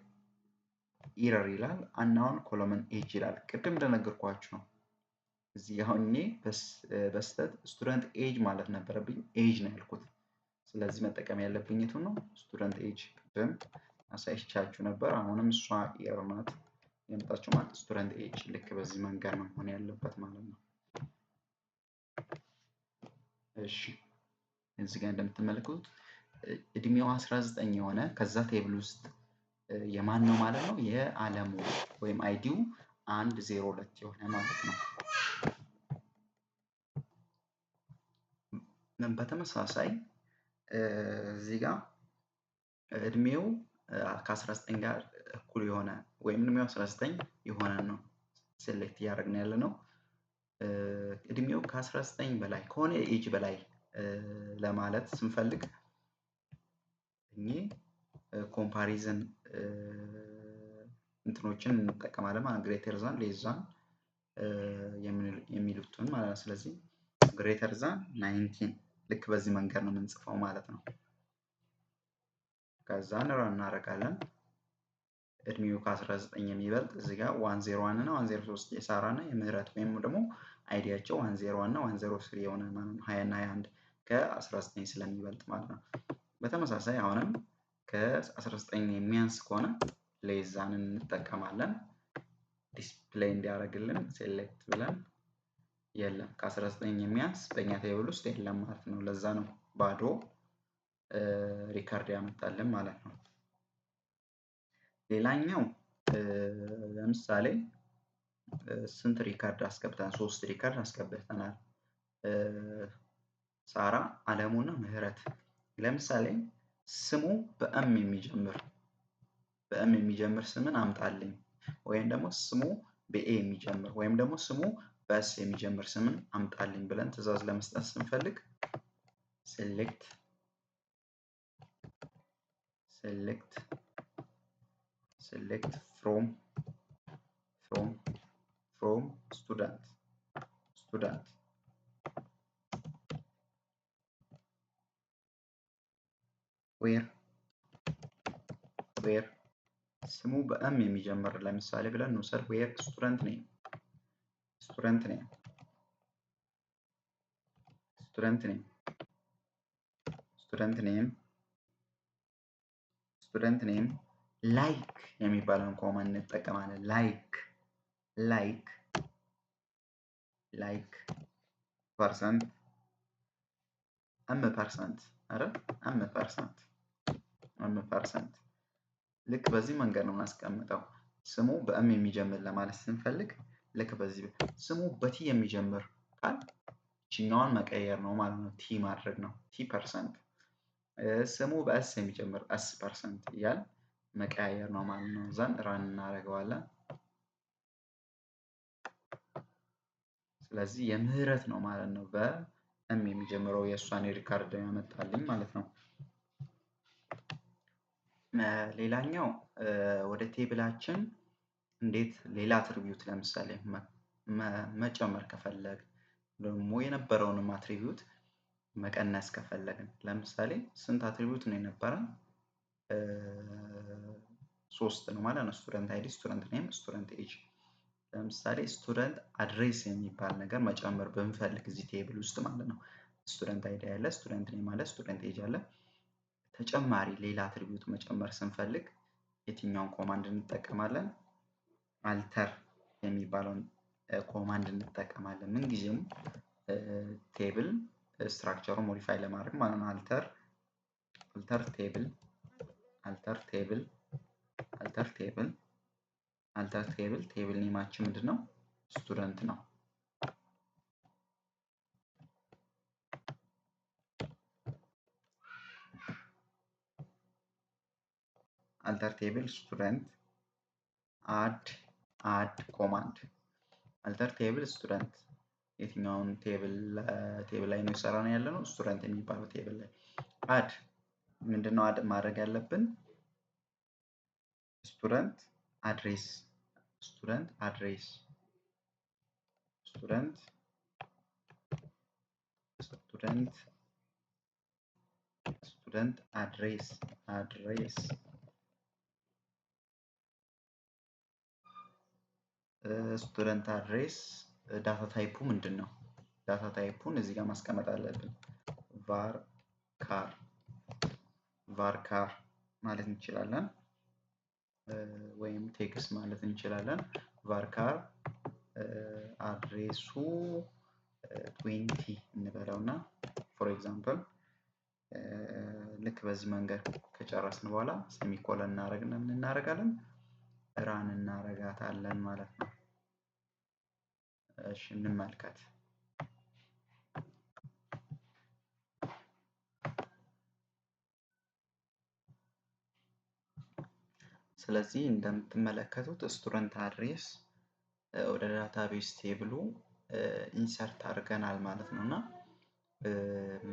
ኢረር ይላል unknown ኮሎመን ኤጅ ይላል። ቅድም እንደነገርኳችሁ ነው። እዚህ አሁን እኔ በስተት ስቱደንት ኤጅ ማለት ነበረብኝ፣ ኤጅ ነው ያልኩት። ስለዚህ መጠቀም ያለብኝ የቱን ነው? ስቱደንት ኤጅ። ቅድም አሳይቻችሁ ነበር። አሁንም እሷ ኢረር ናት የመጣችው ማለት ስቱደንት ኤጅ ልክ በዚህ መንገድ ነው መሆን ያለበት ማለት ነው። እሺ እዚህ ጋር እንደምትመለከቱት እድሜው 19 የሆነ ከዛ ቴብል ውስጥ የማን ነው ማለት ነው? የአለሙ ወይም አይዲው 102 የሆነ ማለት ነው። በተመሳሳይ እዚህ ጋር እድሜው ከ19 ጋር እኩል የሆነ ወይም እድሜው 19 የሆነ ነው ሴሌክት እያደረግን ያለ ነው። እድሜው ከ19 በላይ ከሆነ ኤጅ በላይ ለማለት ስንፈልግ እኚህ ኮምፓሪዝን እንትኖችን እንጠቀማለን ማለት ግሬተር ዛን ሌስ ዛን የሚሉትን ማለት ነው። ስለዚህ ግሬተር ዛን 19 ልክ በዚህ መንገድ ነው የምንጽፈው ማለት ነው። ከዛ ራን እናደርጋለን። እድሜው ከ19 የሚበልጥ እዚህ ጋር 101 እና 103 የሳራ እና የምህረት ወይም ደግሞ አይዲያቸው 101 እና 103 የሆነ ማለት ነው። 20 እና 21 ከ19 ስለሚበልጥ ማለት ነው። በተመሳሳይ አሁንም ከ19 የሚያንስ ከሆነ ሌዛን እንጠቀማለን። ዲስፕሌይ እንዲያደርግልን ሴሌክት ብለን የለም ከ19 የሚያንስ በእኛ ቴብል ውስጥ የለም ማለት ነው። ለዛ ነው ባዶ ሪከርድ ያመጣልን ማለት ነው። ሌላኛው ለምሳሌ ስንት ሪከርድ አስገብተናል? 3 ሪከርድ አስገብተናል። ሳራ፣ አለሙና ምህረት። ለምሳሌ ስሙ በኤም የሚጀምር ስምን አምጣልኝ ወይም ደግሞ ስሙ በኤ የሚጀምር ወይም ደግሞ ስሙ በኤስ የሚጀምር ስምን አምጣልኝ ብለን ትዕዛዝ ለመስጠት ስንፈልግ ሴሌክት ፍሮም ስቱደንት ዌር ስሙ በኤም የሚጀምር ለምሳሌ ብለን እንውሰድ። ዌር ስቱደንት ኔም ላይክ የሚባለውን ኮማንድ እንጠቀማለን። ላይክ ፐርሰንት ፐርሰንት ልክ በዚህ መንገድ ነው የምናስቀምጠው። ስሙ በኤም የሚጀምር ለማለት ስንፈልግ ልክ በዚህ ስሙ በቲ የሚጀምር ቃል ቺኛዋን መቀየር ነው ማለት ነው። ቲ ማድረግ ነው። ቲ ፐርሰንት ስሙ በኤስ የሚጀምር ኤስ ፐርሰንት እያል መቀያየር ነው ማለት ነው። ዛን ራን እናደርገዋለን። ስለዚህ የምህረት ነው ማለት ነው። በኤም የሚጀምረው የእሷን ሪካርድ ያመጣልኝ ማለት ነው። ሌላኛው ወደ ቴብላችን እንዴት ሌላ አትሪቢዩት ለምሳሌ መጨመር ከፈለግ ደግሞ የነበረውንም አትሪቢዩት መቀነስ ከፈለግን ለምሳሌ ስንት አትሪቢዩት ነው የነበረን? 3 ነው ማለት ነው። ስቱደንት አይዲ፣ ስቱደንት ኔም፣ ስቱደንት ኤጅ። ለምሳሌ ስቱደንት አድሬስ የሚባል ነገር መጨመር ብንፈልግ እዚህ ቴብል ውስጥ ማለት ነው። ስቱደንት አይዲ አለ፣ ስቱደንት ኔም አለ፣ ስቱደንት ኤጅ አለ። ተጨማሪ ሌላ አትሪቢዩት መጨመር ስንፈልግ የትኛውን ኮማንድ እንጠቀማለን? አልተር የሚባለውን ኮማንድ እንጠቀማለን። ምን ጊዜም ቴብል ስትራክቸሩን ሞዲፋይ ለማድረግ ማለት ነው። አልተር ቴብል ኔማችን ምንድን ነው? ስቱደንት ነው። አልተር ቴብል ስቱደንት አድ ኮማንድ አልተር ቴብል ስቱደንት የትኛውን ቴብል ላይ ነው የሰራ ነው ያለ ነው? ስቱደንት የሚባለው ቴብል ላይ አድ ምንድነው አድ ማድረግ ያለብን? ስቱደንት አድሬስ ስቱደንት አድሬስ ዳታ ታይፑ ምንድን ነው? ዳታ ታይፑን እዚህ ጋር ማስቀመጥ አለብን። ቫርካር ማለት እንችላለን ወይም ቴክስት ማለት እንችላለን። ቫርካር አድሬሱ 20 እንበለውና ፎር ኤግዛምፕል ልክ በዚህ መንገድ ከጨረስን በኋላ ሴሚኮለን እናደርግና ምን እናደርጋለን? ራን እናደርጋታለን ማለት ነው። እሺ እንመልከት። ስለዚህ እንደምትመለከቱት ስቱደንት አድሬስ ወደ ዳታቤዝ ቴብሉ ኢንሰርት አድርገናል ማለት ነው። እና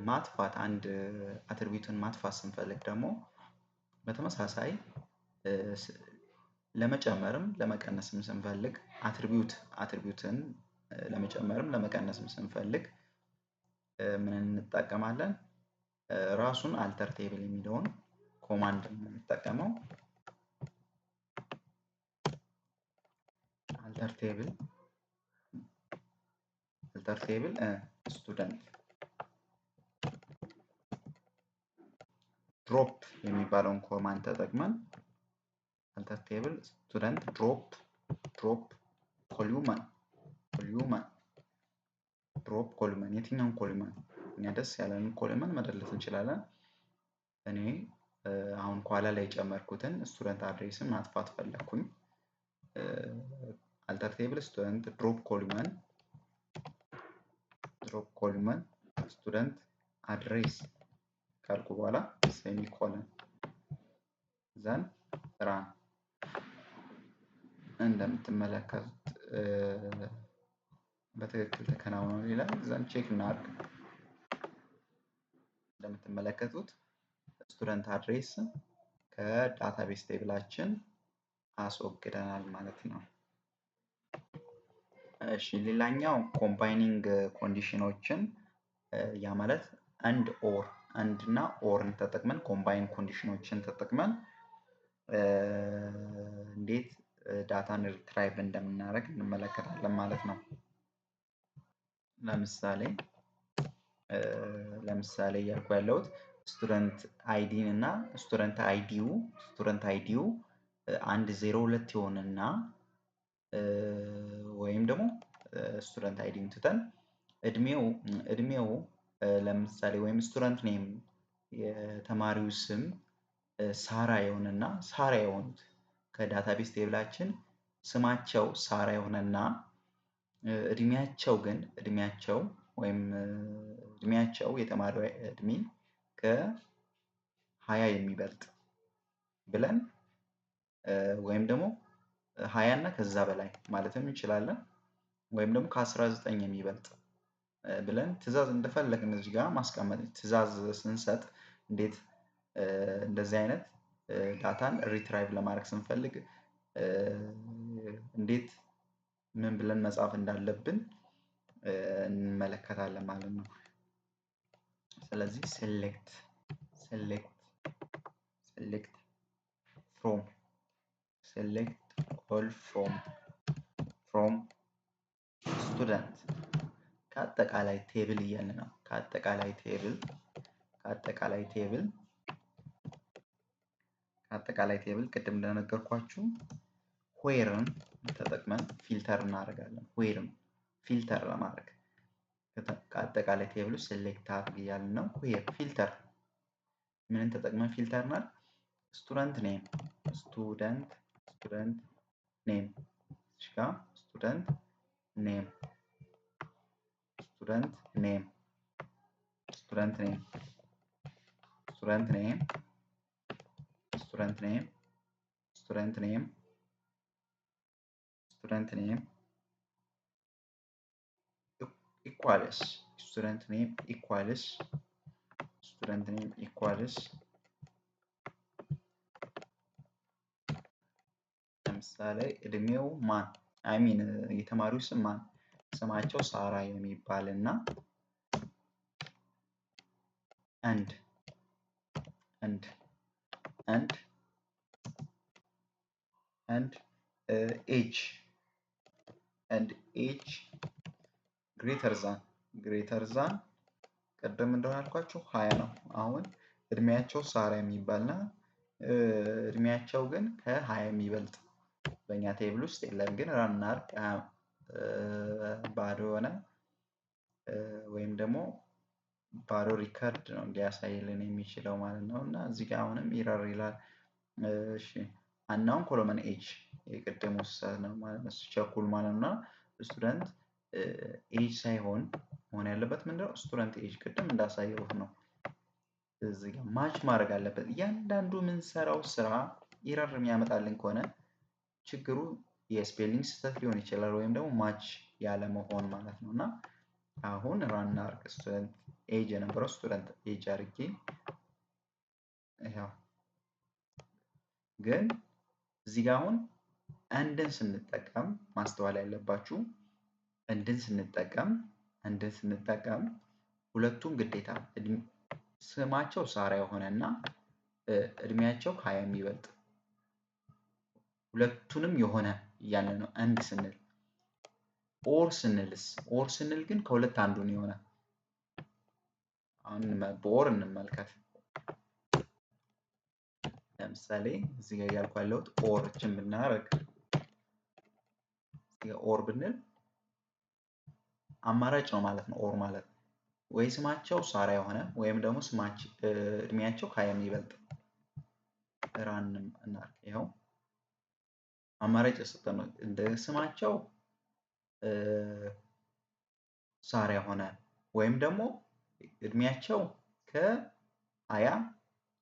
ማጥፋት አንድ አትሪቢዩትን ማጥፋት ስንፈልግ ደግሞ በተመሳሳይ ለመጨመርም ለመቀነስም ስንፈልግ አትሪቢዩትን ለመጨመርም ለመቀነስም ስንፈልግ ምን እንጠቀማለን? ራሱን አልተር ቴብል የሚለውን ኮማንድ የምንጠቀመው አልተር ቴብል ስቱደንት ድሮፕ የሚባለውን ኮማንድ ተጠቅመን አልተር ቴብል ስቱደንት ድሮፕ ኮሉመን ድሮፕ ኮሉመን የትኛውን ኮሉመን እኛ ደስ ያለንን ኮሉመን መደለት እንችላለን። እኔ አሁን ኋላ ላይ የጨመርኩትን ስቱደንት አድሬስን ማጥፋት ፈለኩኝ። አልተር ቴብል ስቱደንት ድሮፕ ኮሉመን ስቱደንት አድሬስ ካልኩ በኋላ ሴሚኮለን ዘን ራን እንደምትመለከቱት በትክክል ተከናውኗል ይላል። ዘን ቼክ እናድርግ። እንደምትመለከቱት ስቱደንት አድሬስ ከዳታቤስ ቴብላችን አስወግደናል ማለት ነው። እሺ ሌላኛው ኮምባይኒንግ ኮንዲሽኖችን ያ ማለት አንድ እና ኦርን ተጠቅመን ኮምባይን ኮንዲሽኖችን ተጠቅመን እንዴት ዳታን ሪትራይቭ እንደምናደርግ እንመለከታለን ማለት ነው። ለምሳሌ እያልኩ ያለሁት ስቱደንት አይዲን እና ስቱደንት አይዲው 102 የሆነና ወይም ደግሞ ስቱደንት አይዲን ትተን እድሜው ለምሳሌ ወይም ስቱደንት ኔም የተማሪው ስም ሳራ የሆነና ሳራ የሆኑት ከዳታቤስ ቴብላችን ስማቸው ሳራ የሆነና እድሜያቸው የተማሪው እድሜ ከ20 የሚበልጥ ብለን ወይም ደግሞ 20 እና ከዛ በላይ ማለትም እንችላለን። ወይም ደግሞ ከ19 የሚበልጥ ብለን ትዕዛዝ እንደፈለግን እዚህ ጋር ማስቀመጥ ትዕዛዝ ስንሰጥ እንዴት እንደዚህ አይነት ዳታን ሪትራይቭ ለማድረግ ስንፈልግ እንዴት ምን ብለን መጻፍ እንዳለብን እንመለከታለን ማለት ነው። ስለዚህ ሴሌክት ኦል ፍሮም ስቱደንት ከአጠቃላይ ቴብል እያልን ነው። ከአጠቃላይ ቴብል ቅድም እንደነገርኳችሁ ዌርን ተጠቅመን ፊልተር እናደርጋለን። ዌርን ፊልተር ለማድረግ ከአጠቃላይ ቴብል ውስጥ ሴሌክት አድርግ እያልን ነው። ዌር ፊልተር ምንን ተጠቅመን ፊልተር ናል? ስቱደንት ኔም ስቱደንት ኔም ኢኳልስ ለምሳሌ እድሜው የተማሪው ስም ማን ስማቸው ሳራ የሚባል እና and age greater than ቅድም እንደሆነ ያልኳችሁ 20 ነው። አሁን እድሜያቸው ሳራ የሚባልና እድሜያቸው ግን ከ20 የሚበልጥ በእኛ ቴብል ውስጥ የለም። ግን ራን እናድርግ ባዶ የሆነ ወይም ደግሞ ባዶ ሪከርድ ነው እንዲያሳይልን የሚችለው ማለት ነው። እና እዚህ ጋር አሁንም ኢረር ይላል። እሺ አናውን ኮሎመን ኤጅ የቅድም ውስጥ ነው ማለት ነው። ቸኩል ማለት ነው። ስቱደንት ኤጅ ሳይሆን መሆን ያለበት ምንድነው? ስቱደንት ኤጅ ቅድም እንዳሳየሁት ነው። እዚህ ጋር ማች ማድረግ አለበት። እያንዳንዱ የምንሰራው ስራ ኢረር የሚያመጣልን ከሆነ ችግሩ የስፔሊንግ ስህተት ሊሆን ይችላል ወይም ደግሞ ማች ያለ መሆን ማለት ነው። እና አሁን ራን እናድርግ። ስቱደንት ኤጅ የነበረው ስቱደንት ኤጅ አድርጌ ይኸው ግን እዚህ ጋር አሁን አንድን ስንጠቀም ማስተዋል ያለባችሁ አንድን ስንጠቀም ሁለቱም ግዴታ ስማቸው ሳራ የሆነ እና እድሜያቸው ከ20 የሚበልጥ ሁለቱንም የሆነ እያለ ነው አንድ ስንል። ኦር ስንል ግን ከሁለት አንዱን የሆነ። አሁን በኦር እንመልከት። ለምሳሌ እዚህ ጋር እያልኩ ያለሁት ኦርችን ብናደርግ ኦር ብንል አማራጭ ነው ማለት ነው። ኦር ማለት ወይ ስማቸው ሳራ የሆነ ወይም ደግሞ እድሜያቸው ከ20 የሚበልጥ ራንም እናድርግ። ይኸው አማራጭ የሰጠን ነው። እንደ ስማቸው ሳራ የሆነ ወይም ደግሞ እድሜያቸው ከ20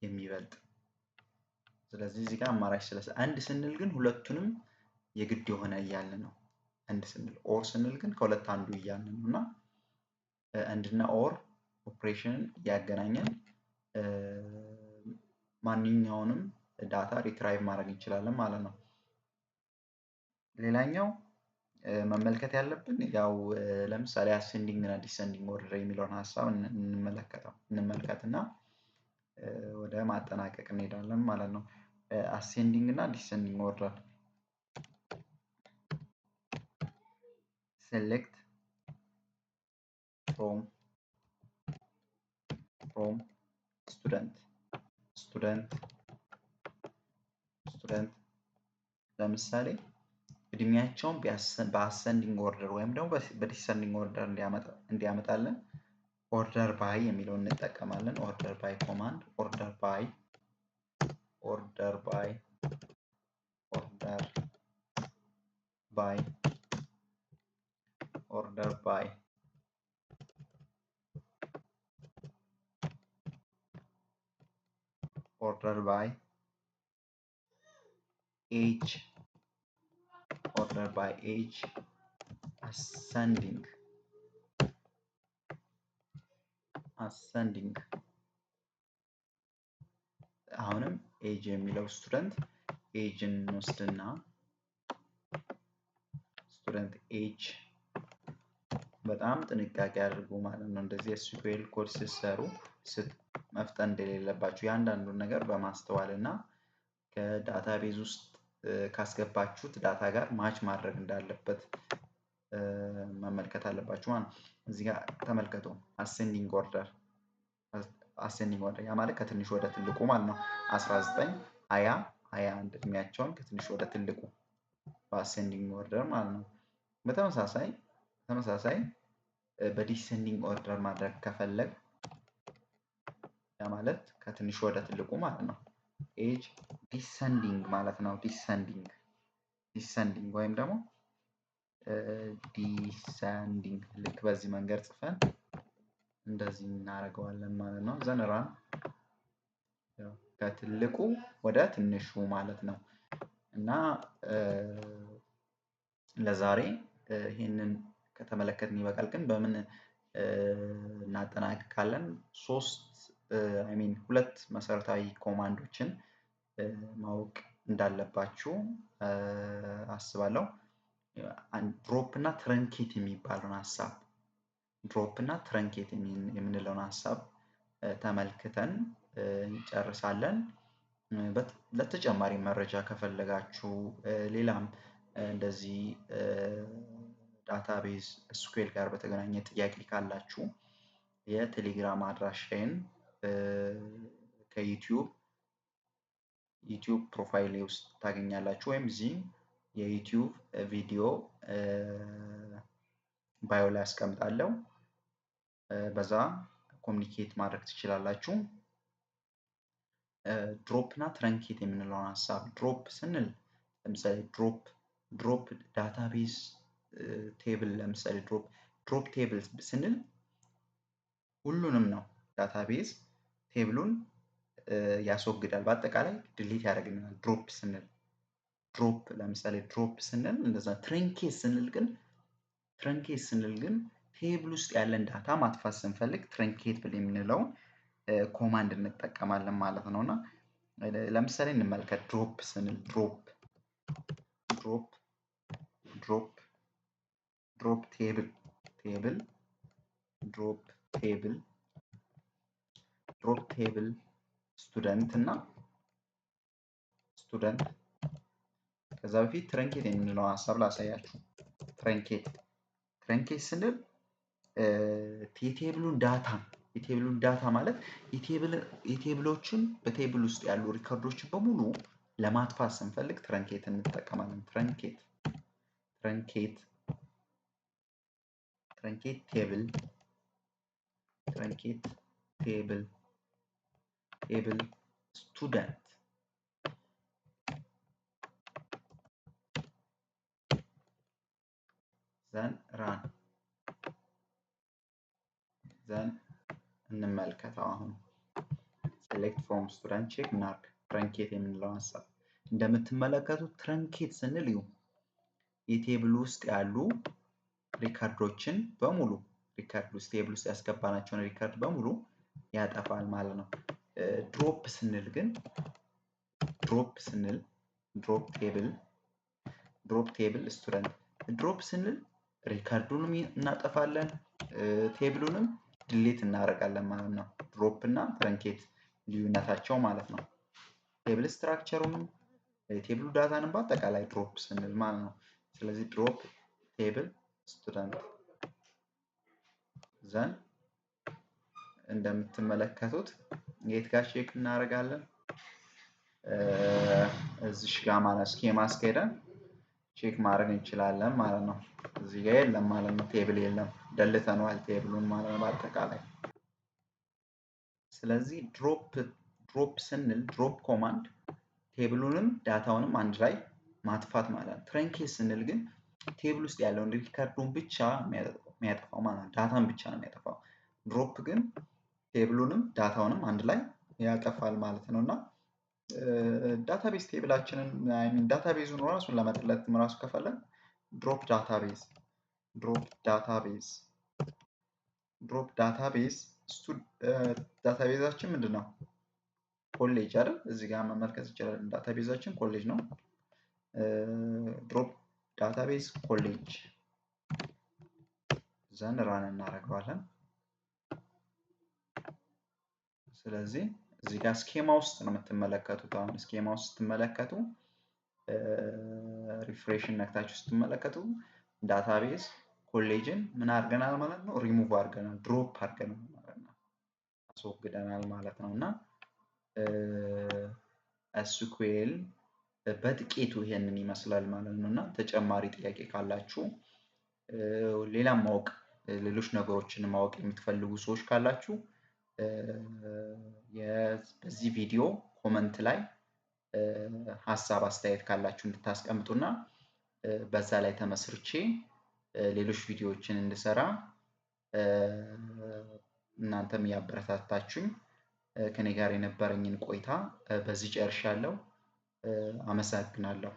የሚበልጥ። ስለዚህ እዚህ ጋር አማራጭ አንድ ስንል ግን ሁለቱንም የግድ የሆነ እያልን ነው። አንድ ስንል ኦር ስንል ግን ከሁለት አንዱ እያልን ነው እና አንድና ኦር ኦፕሬሽንን እያገናኘን ማንኛውንም ዳታ ሪትራይቭ ማድረግ እንችላለን ማለት ነው። ሌላኛው መመልከት ያለብን ያው ለምሳሌ አሴንዲንግ እና ዲሰንዲንግ ኦርደር የሚለውን ሀሳብ እንመልከትና ወደ ማጠናቀቅ እንሄዳለን ማለት ነው። አሴንዲንግ እና ዲሰንዲንግ ኦርደር ሴሌክት ፍሮም ስቱደንት ለምሳሌ እድሜያቸውን በአሰንዲንግ ኦርደር ወይም ደግሞ በዲሰንዲንግ ኦርደር እንዲያመጣልን ኦርደር ባይ የሚለውን እንጠቀማለን። ኦርደር ባይ ኮማንድ ኦርደር ባይ ኤጅ አሰንዲንግ አሁንም ኤጅ የሚለው ስቱደንት ኤጅን እንወስድና ስቱደንት ኤጅ በጣም ጥንቃቄ አድርጉ ማለት ነው። እንደዚህ ኤስኩኤል ኮድ ስትሰሩ መፍጠን እንደሌለባችሁ ያንዳንዱን ነገር በማስተዋል እና ከዳታቤዝ ውስጥ ካስገባችሁት ዳታ ጋር ማች ማድረግ እንዳለበት መመልከት አለባችሁ ማለት ነው። እዚህ ጋር ተመልከቱ አሴንዲንግ ኦርደር ያ ማለት ከትንሽ ወደ ትልቁ ማለት ነው። 19 20 21 እድሜያቸውን ከትንሽ ወደ ትልቁ በአሴንዲንግ ኦርደር ማለት ነው። በተመሳሳይ በዲሰንዲንግ ኦርደር ማድረግ ከፈለግ ያ ማለት ከትንሽ ወደ ትልቁ ማለት ነው። ኤጅ ዲሰንዲንግ ማለት ነው። ዲሰንዲንግ ወይም ደግሞ ዲሰንዲንግ ልክ በዚህ መንገድ ጽፈን እንደዚህ እናደርገዋለን ማለት ነው። ዘነራን ከትልቁ ወደ ትንሹ ማለት ነው። እና ለዛሬ ይህንን ከተመለከትን ይበቃል። ግን በምን እናጠናቅቃለን? ሁለት መሰረታዊ ኮማንዶችን ማወቅ እንዳለባችሁ አስባለሁ። ድሮፕ እና ትረንኬት የሚባለውን ሀሳብ የምንለውን ሀሳብ ተመልክተን እንጨርሳለን። ለተጨማሪ መረጃ ከፈለጋችሁ ሌላም እንደዚህ ዳታቤዝ ኤስኩኤል ጋር በተገናኘ ጥያቄ ካላችሁ የቴሌግራም አድራሻዬን ከዩቲዩብ ፕሮፋይሌ ውስጥ ታገኛላችሁ ወይም እዚህ የዩቲዩብ ቪዲዮ ባዮ ላይ አስቀምጣለሁ። በዛ ኮሚኒኬት ማድረግ ትችላላችሁ። ድሮፕ እና ትረንኬት የምንለውን ሀሳብ ድሮፕ ስንል ለምሳሌ ድሮፕ ዳታቤዝ ቴብል ለምሳሌ ድሮፕ ቴብል ስንል ሁሉንም ነው። ዳታቤዝ ቴብሉን ያስወግዳል፣ በአጠቃላይ ድሊት ያደርግልናል። ለምሳሌ ድሮፕ ስንል እንደዛ። ትረንኬት ስንል ግን ቴብል ውስጥ ያለን ዳታ ማጥፋት ስንፈልግ ትረንኬት ብል የምንለውን ኮማንድ እንጠቀማለን ማለት ነው። እና ለምሳሌ እንመልከት። ድሮፕ ስንል ድሮፕ ቴብል ድሮፕ ቴብል ስቱደንት እና ስቱደንት። ከዛ በፊት ትረንኬት የምንለው ሀሳብ ላሳያችሁ። ትረንኬት ስንል የቴብሉን ዳታ ማለት የቴብሎችን በቴብል ውስጥ ያሉ ሪከርዶችን በሙሉ ለማጥፋት ስንፈልግ ትረንኬት እንጠቀማለን። ትረንኬት ቴብል ስቱደንት ዘን እንመልከተው። አሁን ሴሌክት ፍሮም ስቱደንት ቼክ እናርግ። ትረንኬት የምንለው ሀሳብ እንደምትመለከቱት ትረንኬት ስንል የቴብል ውስጥ ያሉ ሪከርዶችን በሙሉ ቴብል ውስጥ ያስገባናቸውን ሪከርድ በሙሉ ያጠፋል ማለት ነው። ድሮፕ ስንል ግን ድሮፕ ቴብል ስቱደንት ድሮፕ ስንል ሪከርዱንም እናጠፋለን፣ ቴብሉንም ድሌት እናደርጋለን ማለት ነው። ድሮፕ እና ትረንኬት ልዩነታቸው ማለት ነው። ቴብል ስትራክቸሩንም የቴብሉ ዳታንም በአጠቃላይ ድሮፕ ስንል ማለት ነው። ስለዚህ ድሮፕ ቴብል ስቱደንት ዘን እንደምትመለከቱት የት ጋር ቼክ እናደርጋለን? እዚሽ ጋር ማለት ስኬማ አስከሄደን ቼክ ማድረግ እንችላለን ማለት ነው። እዚህ ጋር የለም ማለት ነው። ቴብል የለም፣ ደልተነዋል ቴብሉን ማለት ነው በአጠቃላይ። ስለዚህ ድሮፕ ስንል ድሮፕ ኮማንድ ቴብሉንም ዳታውንም አንድ ላይ ማጥፋት ማለት ነው። ትረንኬት ስንል ግን ቴብል ውስጥ ያለውን ሪከርዱን ብቻ የሚያጠፋው ማለት ነው። ዳታን ብቻ ነው የሚያጠፋው። ድሮፕ ግን ቴብሉንም ዳታውንም አንድ ላይ ያጠፋል ማለት ነው። እና ዳታቤዝ ቴብላችንን ዳታቤዙን ራሱን ለመጥለት ራሱ ከፈለን ድሮፕ ዳታቤዝ ዳታቤዛችን ምንድን ነው? ኮሌጅ አይደል? እዚህ ጋር መመልከት ይችላል። ዳታቤዛችን ኮሌጅ ነው። ድሮፕ ዳታቤዝ ኮሌጅ ዘን ራን እናደርገዋለን። ስለዚህ እዚህ ጋር ስኬማ ውስጥ ነው የምትመለከቱት። አሁን ስኬማ ውስጥ ስትመለከቱ ሪፍሬሽን ነክታችሁ ስትመለከቱ ዳታቤዝ ኮሌጅን ምን አድርገናል ማለት ነው? ሪሙቭ አድርገናል፣ ድሮፕ አድርገናል ማለት ነው፣ አስወግደናል ማለት ነው። እና ኤስኩኤል በጥቂቱ ይሄንን ይመስላል ማለት ነው። እና ተጨማሪ ጥያቄ ካላችሁ ሌላም ሌሎች ነገሮችን ማወቅ የምትፈልጉ ሰዎች ካላችሁ በዚህ ቪዲዮ ኮመንት ላይ ሀሳብ አስተያየት ካላችሁ እንድታስቀምጡና በዛ ላይ ተመስርቼ ሌሎች ቪዲዮዎችን እንድሰራ እናንተም ያበረታታችሁኝ ከኔ ጋር የነበረኝን ቆይታ በዚህ ጨርሻለሁ። አመሰግናለሁ።